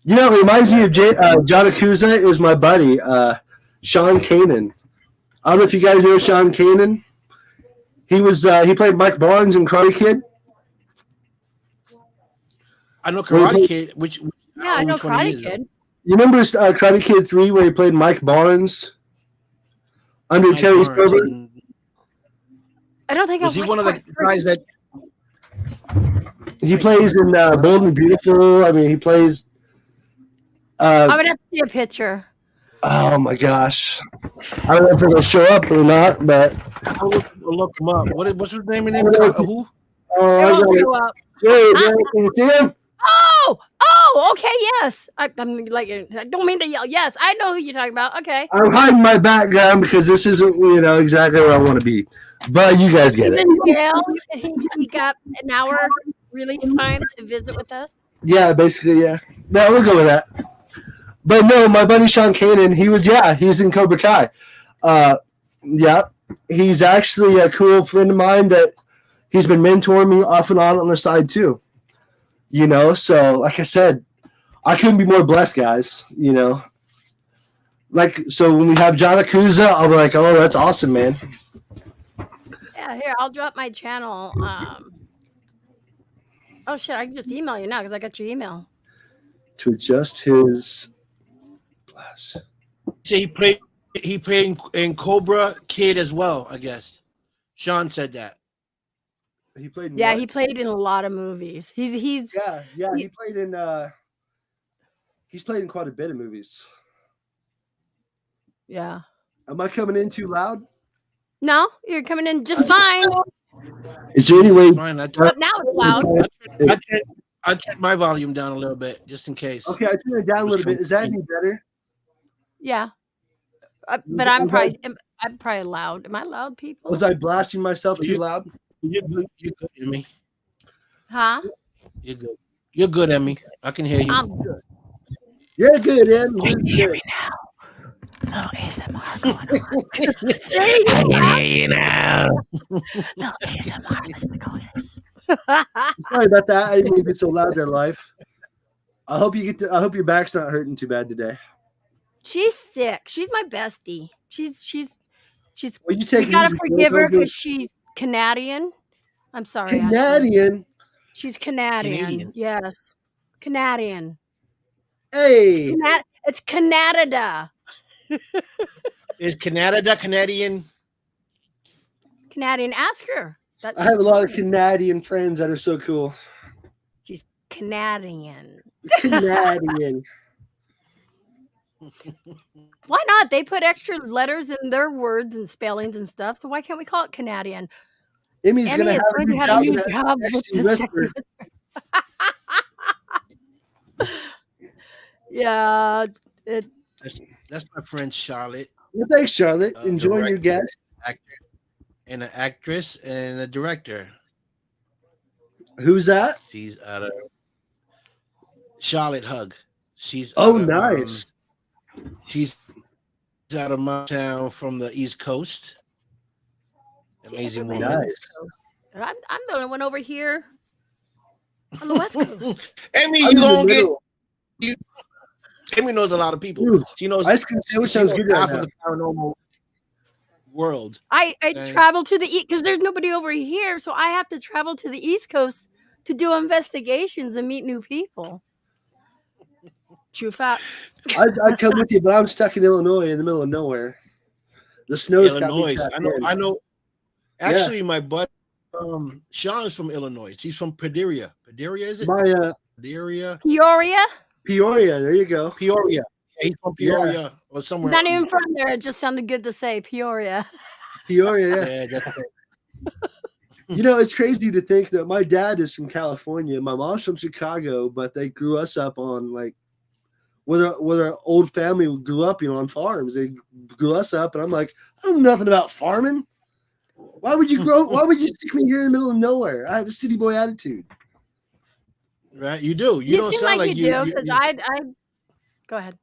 You know, it reminds me of John Akuza is my buddy, Sean Kanan. I don't know if you guys know Sean Kanan. He played Mike Barnes in Karate Kid. I know Karate Kid. I know Karate Kid. You remember Karate Kid 3 where he played Mike Barnes under Terry Silver? I don't think was he one of the guys that he plays in Bold and Beautiful. I mean, he plays. I'm gonna have to see a picture. Oh my gosh! I don't know if they're gonna show up or not, but I'll look him up. What's his name? Who? Oh, I got show up. Hey, can you see him? Oh, okay, yes. I'm like, I don't mean to yell. Yes, I know who you're talking about. Okay. I'm hiding my background because this isn't, exactly where I want to be. But you guys get it. In jail, he got an hour release time to visit with us. Yeah, basically, yeah. No, we'll go with that. But no, my buddy Sean Kanan, he's in Cobra Kai. Yeah, he's actually a cool friend of mine that he's been mentoring me off and on the side too. So like I said, I couldn't be more blessed, guys. Like, so when we have John Akuza, I'll be like, oh, that's awesome, man. Yeah, here, I'll drop my channel. Oh shit, I can just email you now because I got your email. To adjust his bless. So he played in Cobra Kid as well, I guess. Sean said that. He played. Yeah, he played in a lot of movies. He's. He played in. He's played in quite a bit of movies. Yeah. Am I coming in too loud? No, you're coming in just fine. Is there any way? Fine, but now it's loud. I turned my volume down a little bit just in case. Okay, I turned it down a little bit. Is that any better? Yeah. But I'm probably loud. Am I loud, people? Was I blasting myself too loud? You're good, Emmy. Huh? You're good. You're good, Emmy. I can hear you. I'm good. You're good, Emmy. Can you hear me now? Little ASMR going on. See? I can hear you now. Little ASMR. Listen to this. Sorry about that. I didn't mean to be so loud in life. I hope your back's not hurting too bad today. She's sick. She's my bestie. She's. Well, you gotta forgive her because she's Canadian. I'm sorry. Canadian. Ashley. She's Canadian. Yes, Canadian. Hey, it's Canada. Is Canada Canadian? Canadian. Ask her. I have a lot of Canadian friends that are so cool. She's Canadian. Canadian. Why not? They put extra letters in their words and spellings and stuff. So why can't we call it Canadian? Emmy's going to have a new job with the sexy whisper. Yeah. That's my friend Charlotte. Well, thanks, Charlotte. Enjoying your guest. And an actress and a director. Who's that? She's out of Charlotte Hug. She's nice. She's out of my town from the East Coast. Amazing woman. Nice. I'm the only one over here on the West Coast. Emmy, you gonna get you. Emmy knows a lot of people. Dude, she knows. Ice cream sandwich sounds good. Half of the paranormal. world. I Okay. travel to the east because there's nobody over here, so I have to travel to the East Coast to do investigations and meet new people. True facts. I'd come with you, but I'm stuck in Illinois in the middle of nowhere. The snow's got me Illinois. trapped in. I know. Actually, my buddy Sean is from Illinois. He's from Peoria. Peoria, is it? My Peoria. Peoria? Peoria. There you go. Peoria. Yeah, he's from Peoria or somewhere. Not even from there. It just sounded good to say Peoria. Peoria. Yeah. Yeah, that's it. You know, it's crazy to think that my dad is from California. My mom's from Chicago, but they grew us up on like where our old family grew up, on farms. They grew us up, and I'm like, I don't know nothing about farming. Why would you stick me here in the middle of nowhere? I have a city boy attitude. Right, you do. You don't seem sound like like you do, because I go ahead.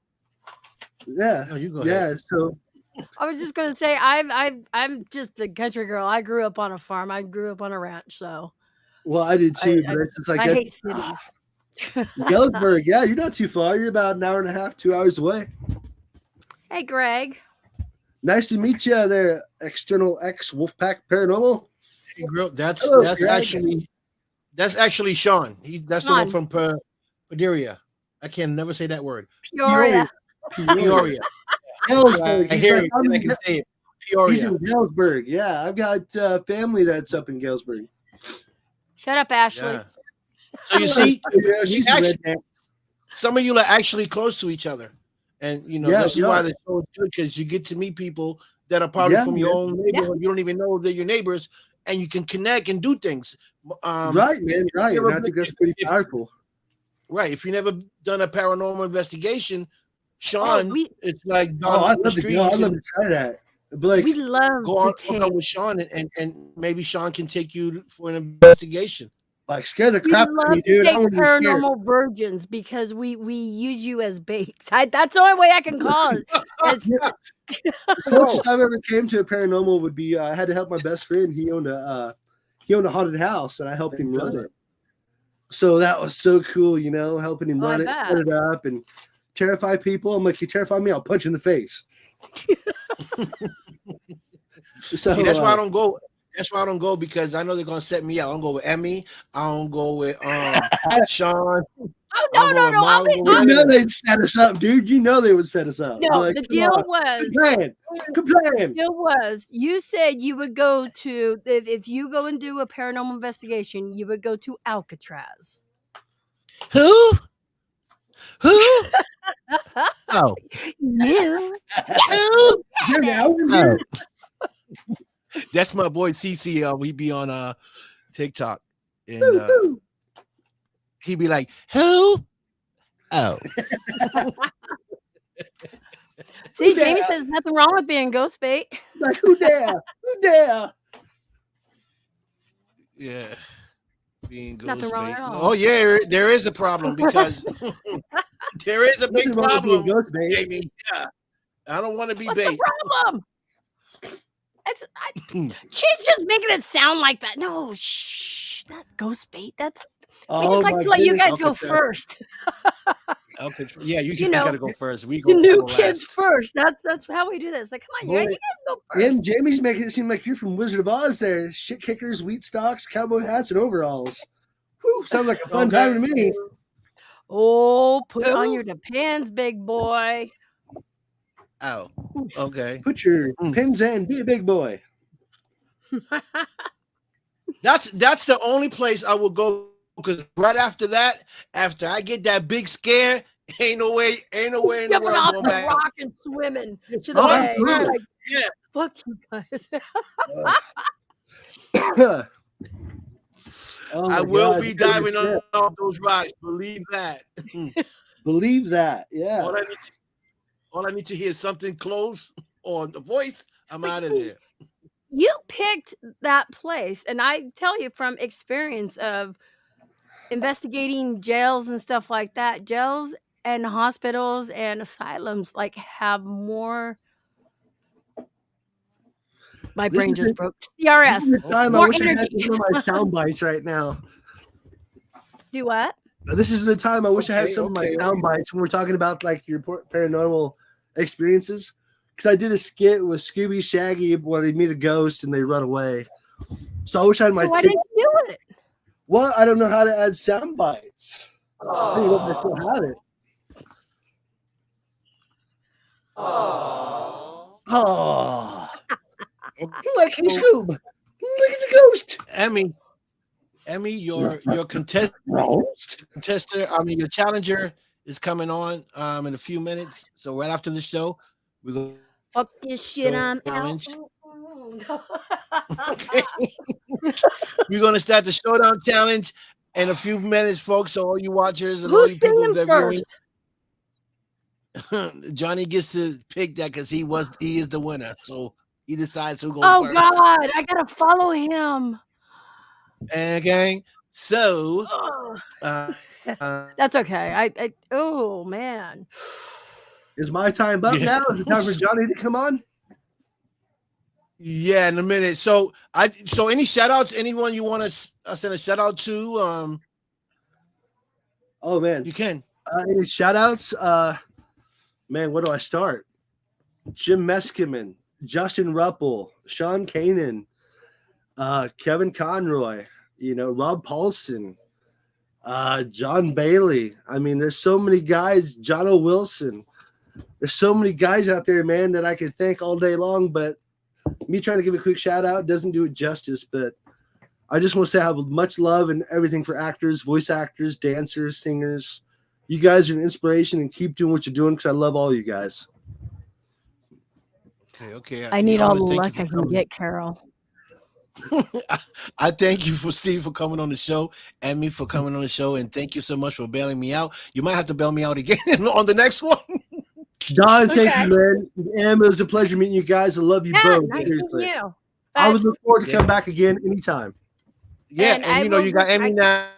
Yeah. No, you go Yeah. ahead. So I was just gonna say I'm just a country girl. I grew up on a farm. I grew up on a ranch, so well, I did too, but it's just like I that. hate cities. Galesburg, yeah, you're not too far. You're about an hour and a half, 2 hours away. Hey, Greg. Nice to meet you there, External X Wolfpack Paranormal. Hey, girl, that's Greg. actually Sean. That's the one Sean. from Peoria. I can never say that word. Peoria. Peoria. Galesburg. I He's hear like, it. And I can say it. Peoria. he's in Galesburg. Yeah, I've got family that's up in Galesburg. Shut up, Ashley. Yeah. So you see, Yeah, she's a actually, redneck. some of you are actually close to each other, and Yeah, this is we why are. they're so good, because you get to meet people that are probably Yeah, from your man. own neighborhood. You don't even know they're your neighbors, and you can connect and do things. Right, man. Right. never And I think that's pretty powerful. Right. If you never done a paranormal investigation, Sean, it's like Oh, down I'd the love to street. go. You I'd love can to try that. But like, We love go on, to hook take. up with Sean, and maybe Sean can take you for an investigation. like scare the We crap out of love me, to dude. I take want to be scared. paranormal virgins because we use you as bait. That's the only way I can call it. It's- The closest I've ever came to a paranormal would be I had to help my best friend. He owned a haunted house, and I helped him run it. So that was so cool, helping him Oh, I run it, bet. set it up, and terrify people. I'm like, you terrify me, I'll punch you in the face. So See, that's why I don't go. That's why I don't go, because I know they're gonna set me out. I don't go with Emmy. I don't go with Sean. Oh no, I'll go no, with no! Miles, I'll go be with you know they'd set us up, dude. You know they would set us up. no. Like, The come deal on. was. Complain. Deal was. You said you would go to if you go and do a paranormal investigation, you would go to Alcatraz. Who? Oh, Yeah. who? You're now in Oh. here. That's my boy CC. He be on TikTok, and Woo-hoo. he be like, "Who? Oh, See, Who Jamie dat? says nothing wrong with being ghost bait. Like, who dare? Who dare? yeah." Being Nothing ghost wrong bait. at all. Oh yeah, there is a problem, because there is a big Nothing wrong with being problem. ghost bait. Jamie. Yeah. I don't want to be What's bait. the problem? She's just making it sound like that. No, shh, not ghost bait. That's we just like my to let you goodness. guys go Alcatraz. first. Okay. Yeah, you know, gotta go first. We go The new last. kids first. That's how we do this. Like, come on, you guys, Boy, you guys go first. And Jamie's making it seem like you're from Wizard of Oz there. Shit kickers, wheat stalks, cowboy hats, and overalls. Whew, sounds like a fun Okay. time to me. Oh, put on Who? your depends, big boy. Oh, okay. Put your Mm. pins in, be a big boy. That's the only place I will go, because right after that, after I get that big scare, ain't no way in the Jumping world off going the back. rock and swimming to the Oh, bay. yeah. Like, Yeah. fuck you guys. Oh my I will God, be it's gonna diving a on trip. all those rocks. Believe that. Believe that. Yeah. All I need to hear is something close or the voice. I'm out of there. You picked that place, and I tell you from experience of investigating jails and stuff like that, jails and hospitals and asylums like have more. My This brain is just the- broke. This CRS. is the time I More wish I had energy. some of my sound bites right now. Do what? This is the time I wish I had Okay, some of my okay, sound bites when we're talking about like your paranormal experiences. because I did a skit with Scooby Shaggy where they meet a ghost and they run away. So I wish I had my. So why didn't you do it? Well, I don't know how to add sound bites. I don't know if I still have it. Oh, like hey Scoob, look at the ghost. Emmy, your contestant, your challenger is coming on in a few minutes. So right after the show, we're going Fuck this shit, I'm challenge. out. Okay. We're gonna start the showdown challenge in a few minutes, folks. So all you watchers and all Who's you people singing that first? viewing, Johnny gets to pick that because he is the winner. So he decides who goes Oh first. God, I gotta follow him. Okay, so Ugh. That's okay. I oh man. Is my time up now? Is it time for Johnny to come on? Yeah, in a minute. So any shout outs, anyone you want to send a shout out to? Oh man, You can. any shout outs? Man, where do I start? Jim Meskimen, Justin Ruppel, Sean Kanan, Kevin Conroy, Rob Paulson, John Bailey. I mean, there's so many guys, John O. Wilson. There's so many guys out there, man, that I could thank all day long, but me trying to give a quick shout out doesn't do it justice. But I just want to say I have much love and everything for actors, voice actors, dancers, singers. You guys are an inspiration and keep doing what you're doing because I love all you guys. Okay. I need all the thank you luck for I can coming. get, Carol. I thank you for Steve for coming on the show, and me for coming on the show, and thank you so much for bailing me out. You might have to bail me out again on the next one. Don, thank you, man. Em, it was a pleasure meeting you guys. I love you Yeah, both. nice Seriously. meeting you. I would look forward to Yeah. come back again anytime. Yeah, And and I you know will you got look- Emmy I- now.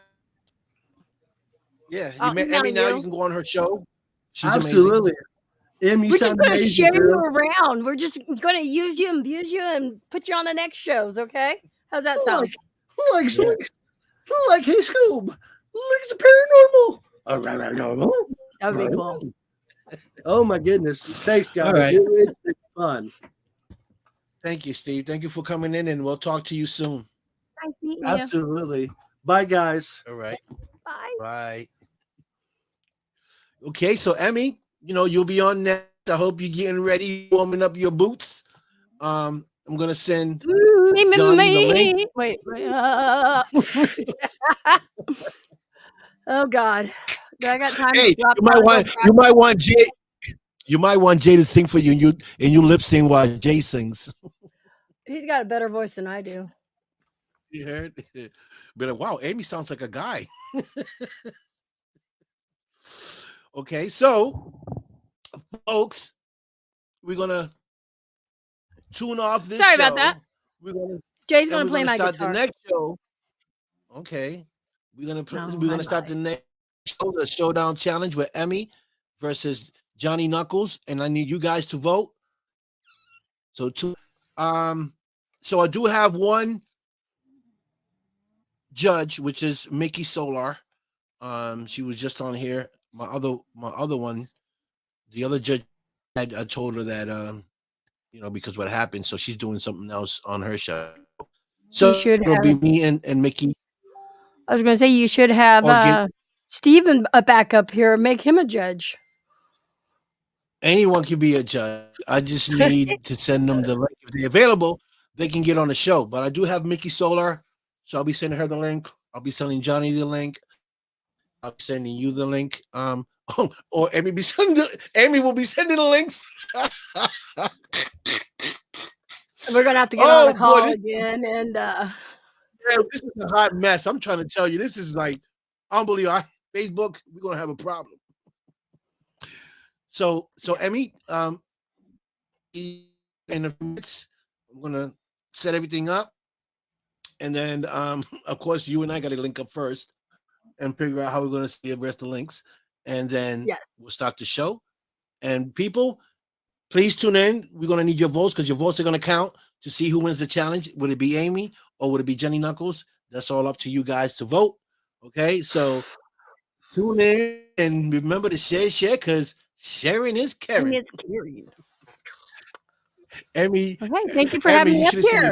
Yeah, I'll you met email Emmy now. you. You can go on her show. She's amazing. Absolutely. Em, you We're just sound gonna amazing, share you girl. around. We're just gonna use you, abuse you, and put you on the next shows. Okay? How's that sound? Like hey Scoob, look it's a paranormal. That would be cool. Oh my goodness. Thanks, guys. All right. It's been fun. Thank you, Steve. Thank you for coming in, and we'll talk to you soon. Nice meeting you. Absolutely. Bye, guys. All right. Bye. Bye. Okay, so Emmy, you'll be on next. I hope you're getting ready, warming up your boots. I'm gonna send Me. Johnny the link. Wait. Oh God. Do I got time Hey, to drop you might want Jay to sing for you, and you lip sing while Jay sings. He's got a better voice than I do. You heard? But wow, Amy sounds like a guy. Okay, so folks, we're gonna tune off this Sorry show. about that. Jay's gonna play my start guitar. the next show. Okay, we're gonna No, start the next show, the showdown challenge with Emmy versus Johnny Knuckles, and I need you guys to vote. So so I do have one judge, which is Mickey Solar. She was just on here. My other one, the other judge, I told her that because what happened, so she's doing something else on her show. So You should it'll have- be me and Mickey. I was gonna say you should have Or Steven back up here. Make him a judge. Anyone can be a judge. I just need to send them the link. If they're available, they can get on the show. But I do have Mickey Solar, so I'll be sending her the link. I'll be sending Johnny the link. I'll be sending you the link. Or Amy will be sending the links. We're gonna have to get Oh, on the call boy, this- again, and Yeah, this is a hot mess. I'm trying to tell you, this is like unbelievable. Facebook, we're gonna have a problem. So Emmy, in a few minutes, I'm gonna set everything up, and then of course you and I got to link up first and figure out how we're gonna see the rest of the links, and then Yes. we'll start the show. And people, please tune in. We're gonna need your votes because your votes are gonna count to see who wins the challenge. Would it be Amy or would it be Johnny Knuckles? That's all up to you guys to vote. Okay, so tune in and remember to share, because sharing is caring. it's curious. Emmy. Okay, thank you for Emmy, having me you up should have seen your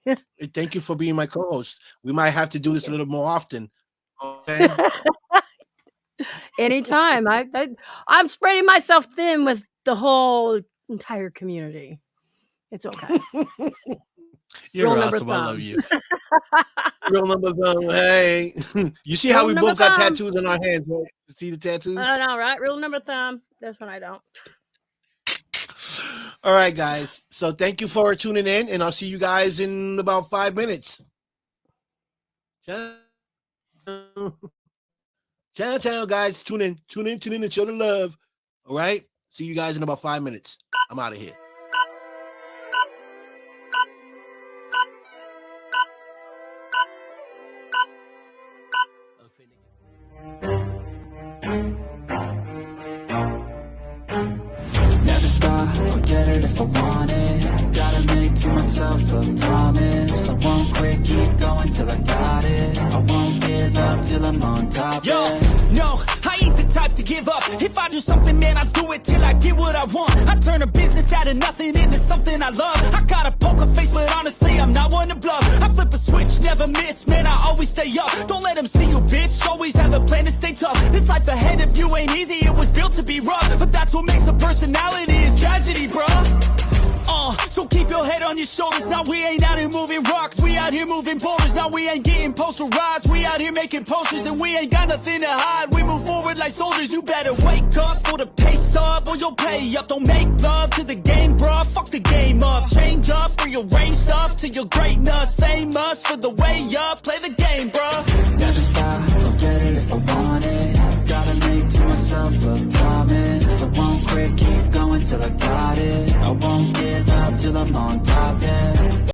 here. face. Thank you for being my co-host. We might have to do this a little more often. Okay. Anytime. I'm spreading myself thin with the whole entire community. It's okay. You're Rule number awesome. I love thumb. you. Real number thumb. Hey, you see how Rule we number both got thumb. tattoos on our hands, right? See the tattoos? I know, right? Rule number thumb. This one I don't. All right, guys. So thank you for tuning in, and I'll see you guys in about 5 minutes. Ciao. Ciao, ciao, guys. Tune in and show the love. All right. See you guys in about 5 minutes. I'm out of here. Never stop, forget it if I want it. Gotta make to myself a promise. I won't quit, keep going till I got it. I won't give up till I'm on top. Yo, Yeah. no, I ain't the type to give up. If I do something, man, I do it till I get what I want. I turn a business out of nothing into something I love. I got a poker face, but honestly, I'm not one to bluff. I flip a switch, never miss, man, I always stay up. Don't let them see you, bitch, always have a plan to stay tough. This life ahead of you ain't easy, it was built to be rough. But that's what makes a personality is tragedy, bruh. So keep your head on your shoulders. Now we ain't out here moving rocks, we out here moving boulders. Now we ain't getting posterized, we out here making posters. And we ain't got nothing to hide, we move forward like soldiers. You better wake up for the pace up, or you'll pay up. Don't make love to the game, bruh, fuck the game up. Change up, rearrange stuff to your greatness. Same us for the way up, play the game, bruh. Never stop, forget it if I want it. Gotta make to myself a promise. I won't quit, keep going till I got it. I won't give up till I'm on top, yeah.